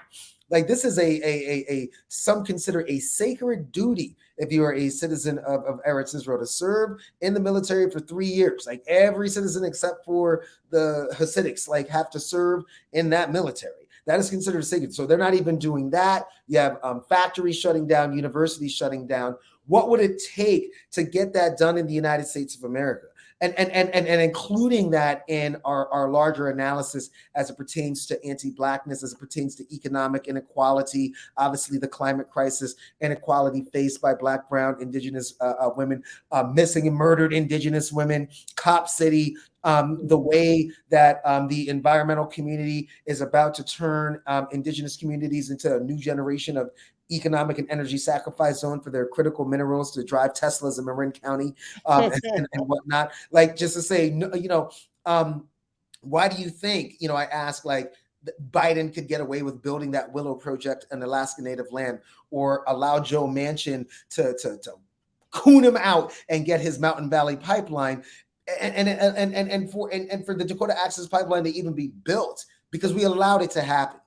like, this is a some consider a sacred duty if you are a citizen of Eretz Israel to serve in the military for 3 years. Like, every citizen except for the Hasidics have to serve in that military. That is considered sacred. So they're not even doing that. You have factories shutting down, universities shutting down. What would it take to get that done in the United States of America? And including that in our larger analysis as it pertains to anti-Blackness, as it pertains to economic inequality, obviously the climate crisis, inequality faced by Black, Brown, Indigenous women, missing and murdered Indigenous women, Cop City, the way that the environmental community is about to turn Indigenous communities into a new generation of economic and energy sacrifice zone for their critical minerals to drive Teslas in Marin County and whatnot. Like, just to say, why do you think, I ask, Biden could get away with building that Willow Project on Alaska Native land, or allow Joe Manchin to coon him out and get his Mountain Valley Pipeline, and for the Dakota Access Pipeline to even be built, because we allowed it to happen.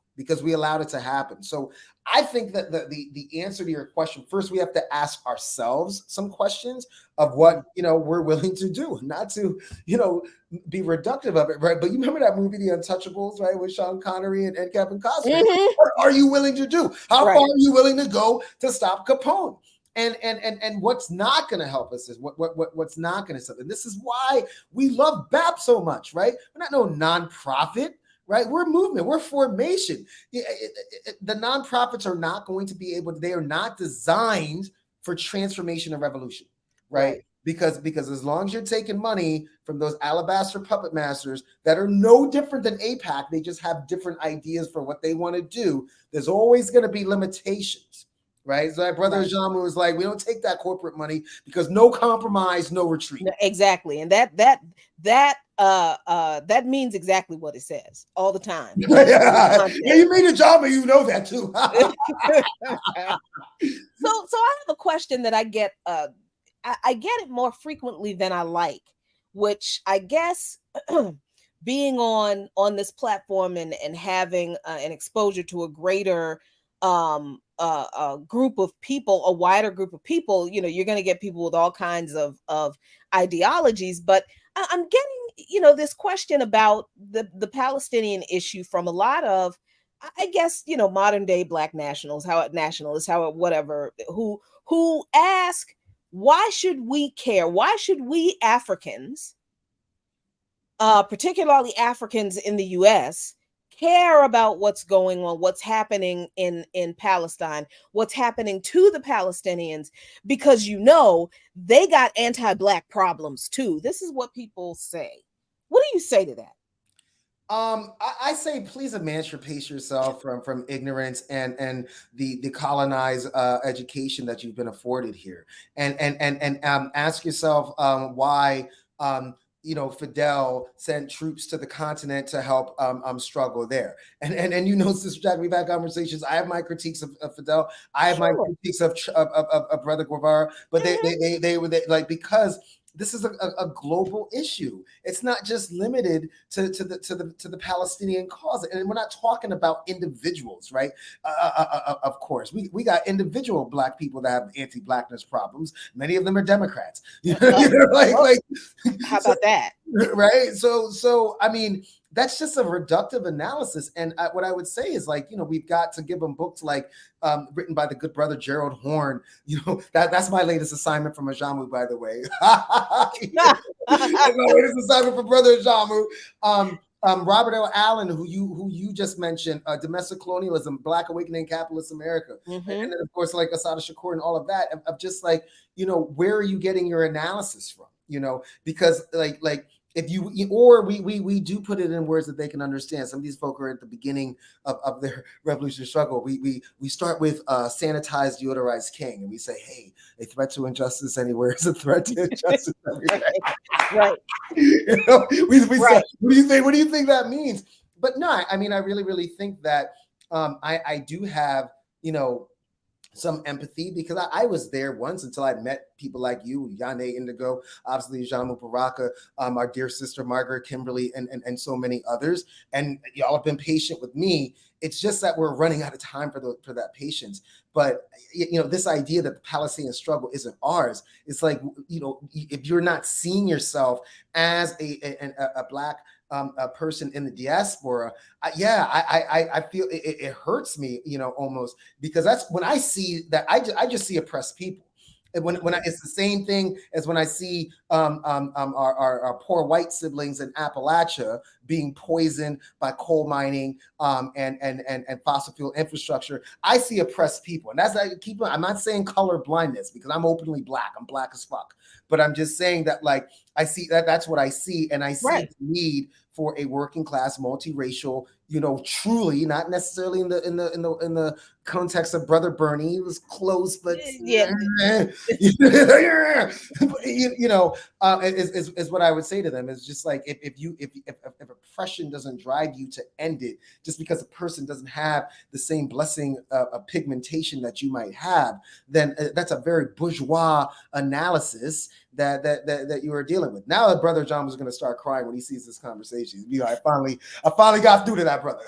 So I think that the answer to your question, first, we have to ask ourselves some questions of what, we're willing to do, not to, be reductive of it, right? But you remember that movie, The Untouchables, right, with Sean Connery and Kevin Costner? Mm-hmm. What are you willing to do? How far are you willing to go to stop Capone? And what's not going to help us is what's not going to help. And this is why we love BAP so much, right? We're not no nonprofit. Right, we're a movement, we're formation. The nonprofits are not going to be able. They are not designed for transformation and revolution, right? Because as long as you're taking money from those alabaster puppet masters that are no different than AIPAC, they just have different ideas for what they want to do. There's always going to be limitations. Right. So my brother Jamu was like, we don't take that corporate money because no compromise, no retreat. Exactly. And that means exactly what it says all the time. Yeah, you made a job, and you know that too. So I have a question that I get. I get it more frequently than I like, which I guess being on this platform and having an exposure to a greater group of people, a wider group of people, you're going to get people with all kinds of ideologies. But I'm getting, this question about the Palestinian issue from a lot of, I guess, modern day Black nationalists, whatever, who ask, why should we care? Why should we Africans, particularly Africans in the US, care about what's going on, what's happening in Palestine, what's happening to the Palestinians, because they got anti-Black problems too. This is what people say. What do you say to that? I say, please emancipate yourself from ignorance and the colonized education that you've been afforded here, and ask yourself why Fidel sent troops to the continent to help struggle there. And Sister Jacquie, we've had conversations. I have my critiques of Fidel. I have my critiques of Brother Guevara, but they were like, because this is a global issue. It's not just limited to the Palestinian cause, and we're not talking about individuals, right? Of course, we got individual Black people that have anti-Blackness problems. Many of them are Democrats. How about that? Right. So I mean, that's just a reductive analysis. And what I would say is, we've got to give them books written by the good brother Gerald Horne. That's my latest assignment from Ajamu, by the way. That's my latest assignment for brother Ajamu. Robert L. Allen, who you just mentioned, domestic colonialism, Black awakening, capitalist America, and then of course like Asada Shakur and all of that. Of just like, where are you getting your analysis from? Because like if you, or we do put it in words that they can understand. Some of these folk are at the beginning of their revolutionary struggle. We start with sanitized, deodorized king, and we say, hey, a threat to injustice anywhere is a threat to injustice everywhere. Right. We Right. say, what do you think that means? But no, I mean, I really think that I do have, some empathy, because I was there once until I met people like you, Yane Indigo, obviously Jamu Baraka, our dear sister Margaret Kimberly, and so many others. And y'all have been patient with me. It's just that we're running out of time for that patience. But this idea that the Palestinian struggle isn't ours, it's like, if you're not seeing yourself as a Black a person in the diaspora, I feel it hurts me, almost, because that's when I see that I just see oppressed people. And when it's the same thing as when I see our poor white siblings in Appalachia being poisoned by coal mining and fossil fuel infrastructure. I see oppressed people, and that's I'm not saying color blindness, because I'm openly Black. I'm Black as fuck. But I'm just saying that, like, I see that's what I see, and I see the need for a working class, multiracial, truly, not necessarily in the context of Brother Bernie. He was close, but Yeah. is what I would say to them. Is just like, if oppression doesn't drive you to end it, just because a person doesn't have the same blessing of pigmentation that you might have, then that's a very bourgeois analysis that you are dealing with. Now, Brother John was going to start crying when he sees this conversation. He'd be like, I finally got through to that, brother.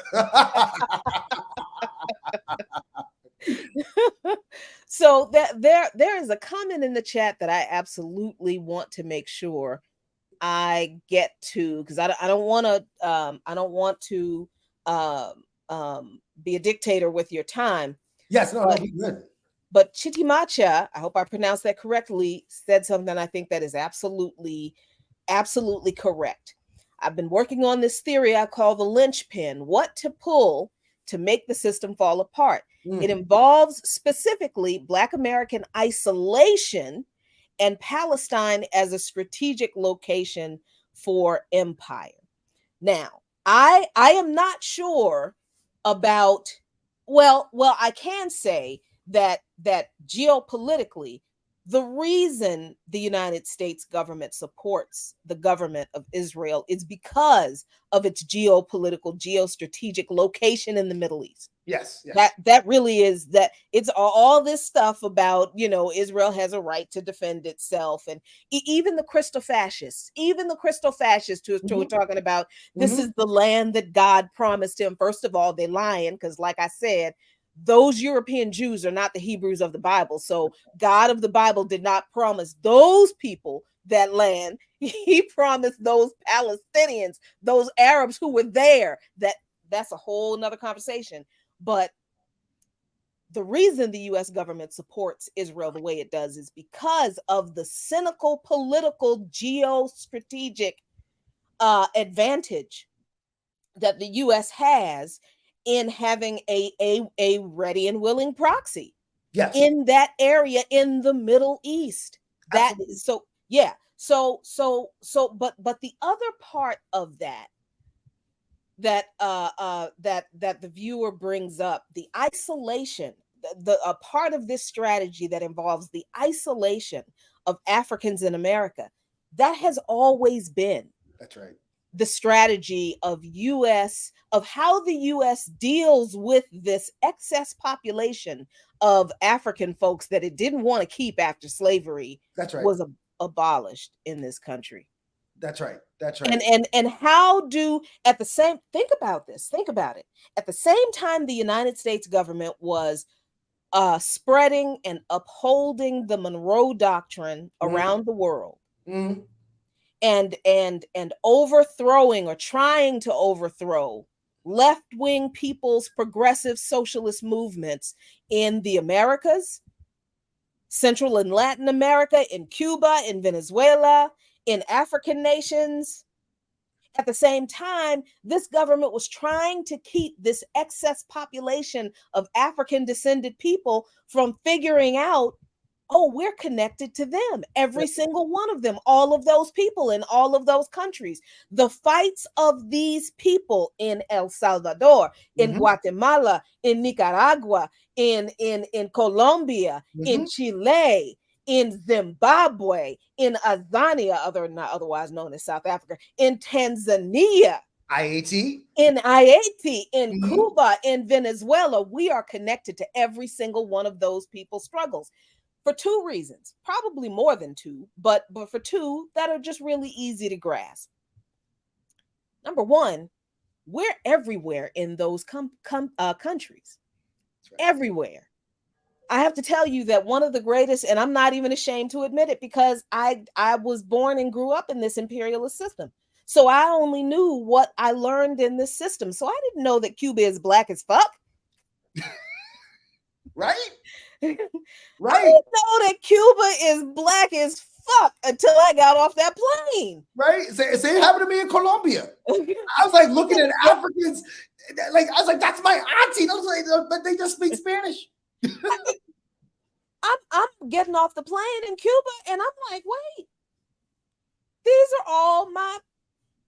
So there is a comment in the chat that I absolutely want to make sure I get to, because I don't want to be a dictator with your time. Yes, no, that'd be good. But Chitimacha, I hope I pronounced that correctly, said something I think that is absolutely correct. I've been working on this theory I call the Linchpin, what to pull to make the system fall apart. It involves specifically Black American isolation and Palestine as a strategic location for empire. Now, I am not sure about, well, I can say that geopolitically, the reason the United States government supports the government of Israel is because of its geopolitical, geostrategic location in the Middle East. Yes. That really is, that it's all this stuff about, Israel has a right to defend itself. And even the crystal fascists who are talking about this is the land that God promised him. First of all, they're lying, because like I said, those European Jews are not the Hebrews of the Bible. So God of the Bible did not promise those people that land. He promised those Palestinians, those Arabs who were there. That's a whole nother conversation. But the reason the U.S. government supports Israel the way it does is because of the cynical political geostrategic advantage that the U.S. has in having a ready and willing proxy in that area in the Middle East. That so yeah. So but the other part of that the viewer brings up, the isolation, a part of this strategy that involves the isolation of Africans in America, that has always been the strategy of how the US deals with this excess population of African folks that it didn't want to keep after slavery was abolished in this country. That's right. And how do, think about it. At the same time, the United States government was spreading and upholding the Monroe Doctrine around the world, and overthrowing or trying to overthrow left-wing people's progressive socialist movements in the Americas, Central and Latin America, in Cuba, in Venezuela, in African nations, At the same time, this government was trying to keep this excess population of African descended people from figuring out, oh, we're connected to them. Every single one of them, all of those people in all of those countries. The fights of these people in El Salvador, in Guatemala, in Nicaragua, in Colombia, in Chile, in Zimbabwe, in Azania, otherwise known as South Africa, in Tanzania, IAT, in Cuba, in Venezuela. We are connected to every single one of those people's struggles for two reasons, probably more than two, but for two that are just really easy to grasp. Number one, we're everywhere in those countries, right. Everywhere. I have to tell you that one of the greatest, and I'm not even ashamed to admit it, because I was born and grew up in this imperialist system. So I only knew what I learned in this system. So I didn't know that Cuba is black as fuck. Right? Right. I didn't know that Cuba is black as fuck until I got off that plane. Right? Same happened to me in Colombia. I was like looking at Africans, like I was like, that's my auntie. I was like, but they just speak Spanish. I'm getting off the plane in Cuba, and I'm like, wait, these are all my.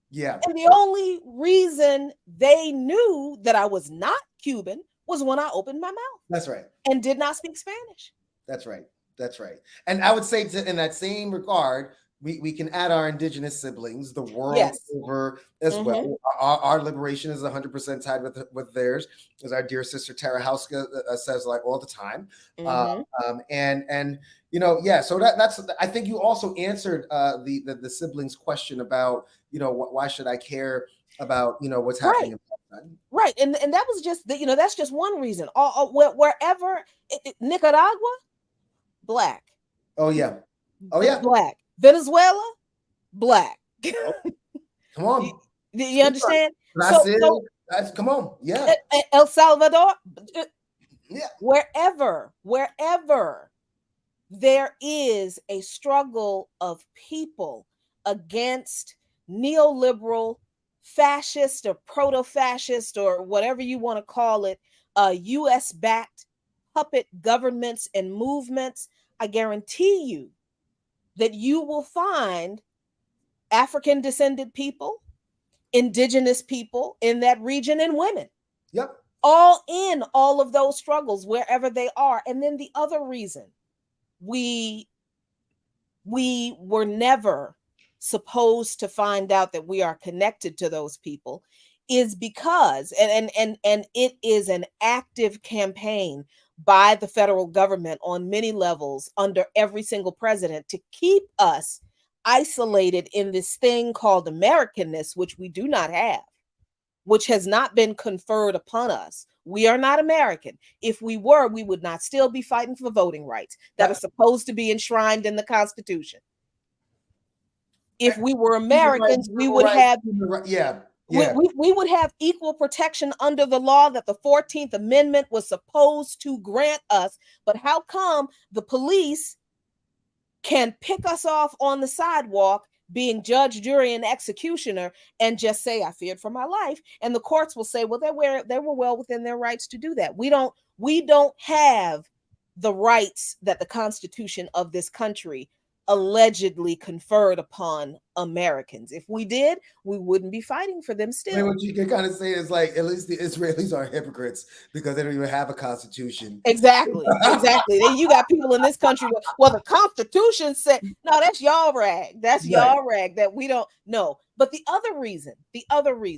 Yeah. And the only reason they knew that I was not Cuban was when I opened my mouth. That's right. And did not speak Spanish. That's right. That's right. And I would say in that same regard, we can add our indigenous siblings the world over as well. Our liberation is 100% tied with theirs, as our dear sister Tara Hauska says like all the time. And you know, yeah. So that's I think you also answered the siblings question about, you know, why should I care about, you know, what's happening in Palestine? Right. And that was just you know, that's just one reason. Wherever Nicaragua, black. Oh yeah. Oh yeah. Black. Venezuela, black. Come on. You understand? Come on. Yeah. El Salvador. Yeah. Wherever there is a struggle of people against neoliberal, fascist or proto-fascist or whatever you want to call it, US-backed puppet governments and movements, I guarantee you that you will find African descended people, indigenous people in that region, and women. Yep. All in all of those struggles wherever they are. And then the other reason we were never supposed to find out that we are connected to those people is because, and it is an active campaign by the federal government on many levels under every single president to keep us isolated in this thing called Americanness, which we do not have, which has not been conferred upon us. We are not American. If we were, we would not still be fighting for voting rights that are supposed to be enshrined in the Constitution. If we were Americans, we would have we would have equal protection under the law that the 14th Amendment was supposed to grant us. But how come the police can pick us off on the sidewalk, being judge, jury, and executioner, and just say, I feared for my life? And the courts will say, well, they were well within their rights to do that. We don't have the rights that the Constitution of this country allegedly conferred upon Americans. If we did, we wouldn't be fighting for them still. I mean, what you can kind of say is like, at least the Israelis are hypocrites because they don't even have a constitution. Exactly. You got people in this country, well, the Constitution said, no, that's y'all rag. That's y'all rag that we don't know. But the other reason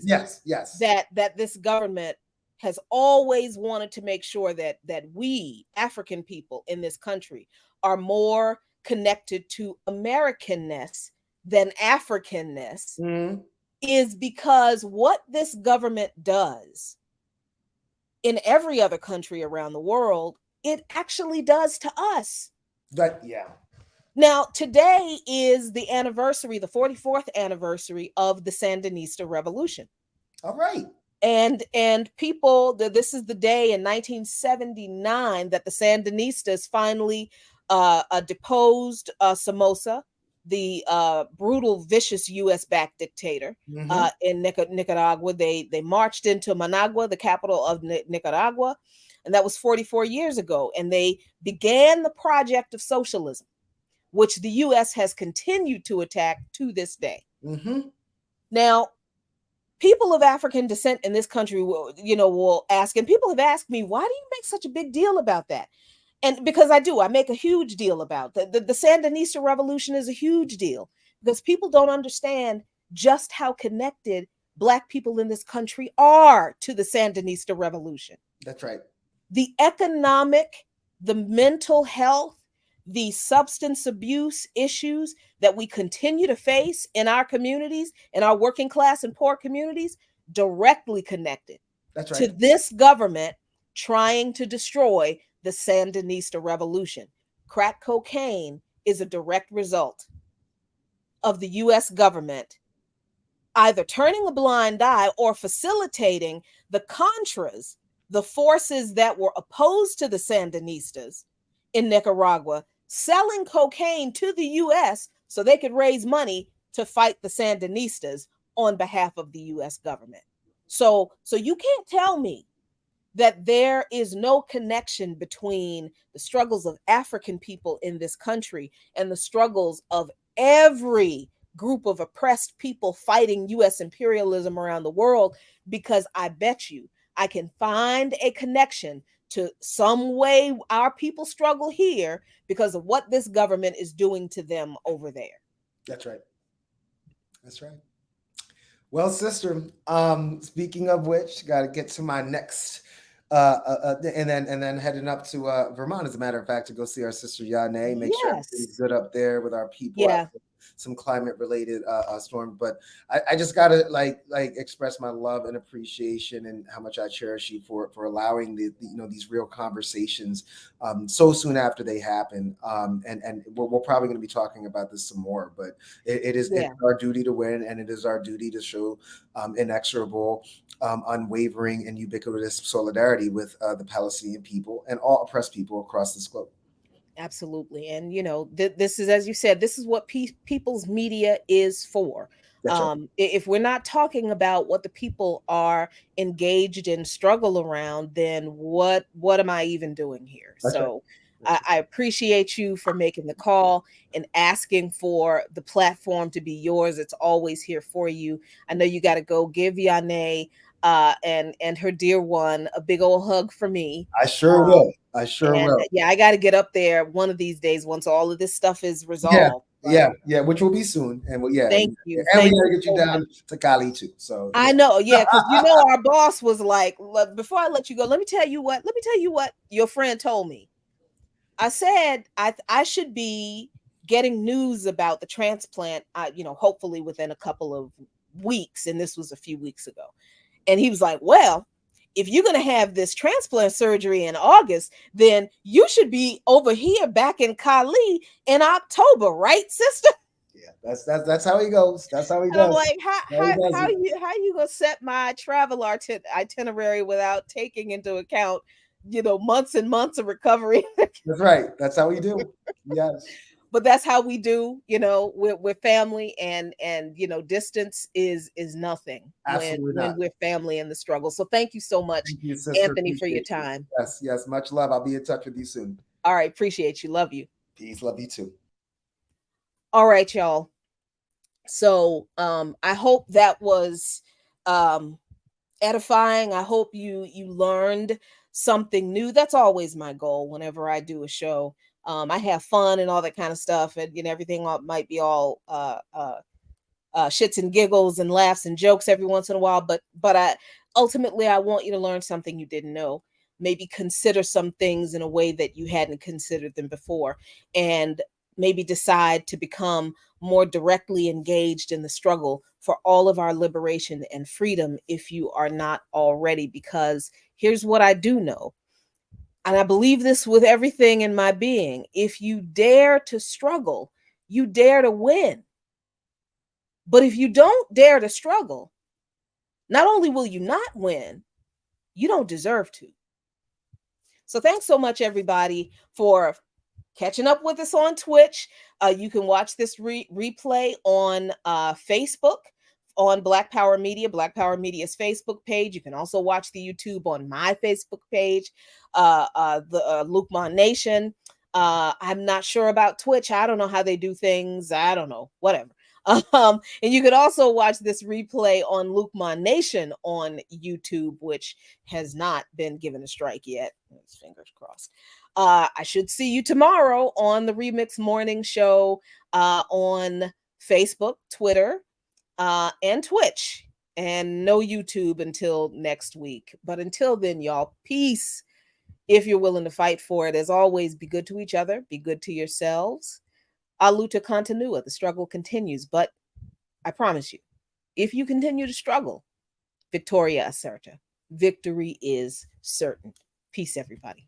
yes, that this government has always wanted to make sure that we African people in this country are more connected to Americanness than Africanness is because what this government does in every other country around the world, it actually does to us. Now, today is the anniversary, the 44th anniversary of the Sandinista Revolution. All right. And people, this is the day in 1979 that the Sandinistas finally deposed Somoza the brutal, vicious U.S.-backed dictator in Nicaragua. They marched into Managua, the capital of Nicaragua, and that was 44 years ago. And they began the project of socialism, which the U.S. has continued to attack to this day. Now, people of African descent in this country will ask, and people have asked me, why do you make such a big deal about that? And because I make a huge deal about that. The Sandinista revolution is a huge deal because people don't understand just how connected Black people in this country are to the Sandinista revolution. That's right. The economic, the mental health, the substance abuse issues that we continue to face in our communities, in our working class and poor communities, directly connected to this government trying to destroy the Sandinista revolution. Crack cocaine is a direct result of the U.S. government either turning a blind eye or facilitating the Contras, the forces that were opposed to the Sandinistas in Nicaragua, selling cocaine to the U.S. so they could raise money to fight the Sandinistas on behalf of the U.S. government. So you can't tell me that there is no connection between the struggles of African people in this country and the struggles of every group of oppressed people fighting U.S. imperialism around the world, because I bet you I can find a connection to some way our people struggle here because of what this government is doing to them over there. That's right. That's right. Well, sister, speaking of which, got to get to my next and then heading up to Vermont, as a matter of fact, to go see our sister Yane, make sure everything's good up there with our people. Yeah. Some climate related storm, but I just gotta like express my love and appreciation and how much I cherish you for allowing these real conversations so soon after they happen. And we're probably going to be talking about this some more, but it's our duty to win, and it is our duty to show inexorable, unwavering, and ubiquitous solidarity with the Palestinian people and all oppressed people across this globe. Absolutely. And, this is, as you said, this is what people's media is for. If we're not talking about what the people are engaged in struggle around, then what am I even doing here? I appreciate you for making the call and asking for the platform to be yours. It's always here for you. I know you got to go. Give Yane and her dear one a big old hug for me. I sure will. Yeah, I got to get up there one of these days once all of this stuff is resolved. Yeah, which will be soon. And thank you. And we got to get you down to Cali too. So I know, because our boss was like, before I let you go, let me tell you what your friend told me. I said I should be getting news about the transplant, hopefully within a couple of weeks, and this was a few weeks ago. And he was like, well, if you're going to have this transplant surgery in August, then you should be over here back in Cali in October, right, sister? Yeah, that's how he goes. That's how he does. I'm like, how you gonna set my travel itinerary without taking into account, months and months of recovery? That's right. That's how we do. Yes. But that's how we do, we're family, and distance is nothing when we're family in the struggle. So thank you so much, Anthony, for your time. Yes, much love. I'll be in touch with you soon. All right, appreciate you. Love you. Peace. Love you too. All right, y'all. So I hope that was edifying. I hope you learned something new. That's always my goal whenever I do a show. I have fun and all that kind of stuff, and everything might be all shits and giggles and laughs and jokes every once in a while. But I ultimately want you to learn something you didn't know. Maybe consider some things in a way that you hadn't considered them before, and maybe decide to become more directly engaged in the struggle for all of our liberation and freedom if you are not already. Because here's what I do know. And I believe this with everything in my being. If you dare to struggle, you dare to win. But if you don't dare to struggle, not only will you not win, you don't deserve to. So thanks so much, everybody, for catching up with us on Twitch. You can watch this replay on Facebook on Black Power Media, Black Power Media's Facebook page. You can also watch the YouTube on my Facebook page, the Luke Mon Nation. I'm not sure about Twitch. I don't know how they do things. I don't know, whatever. And you could also watch this replay on Luke Mon Nation on YouTube, which has not been given a strike yet. Fingers crossed. I should see you tomorrow on the Remix Morning Show on Facebook, Twitter, and Twitch, and no YouTube until next week. But until then, y'all, peace. If you're willing to fight for it, as always, be good to each other, be good to yourselves. A luta continua, the struggle continues. But I promise you, if you continue to struggle, Victoria asserta, victory is certain. Peace, everybody.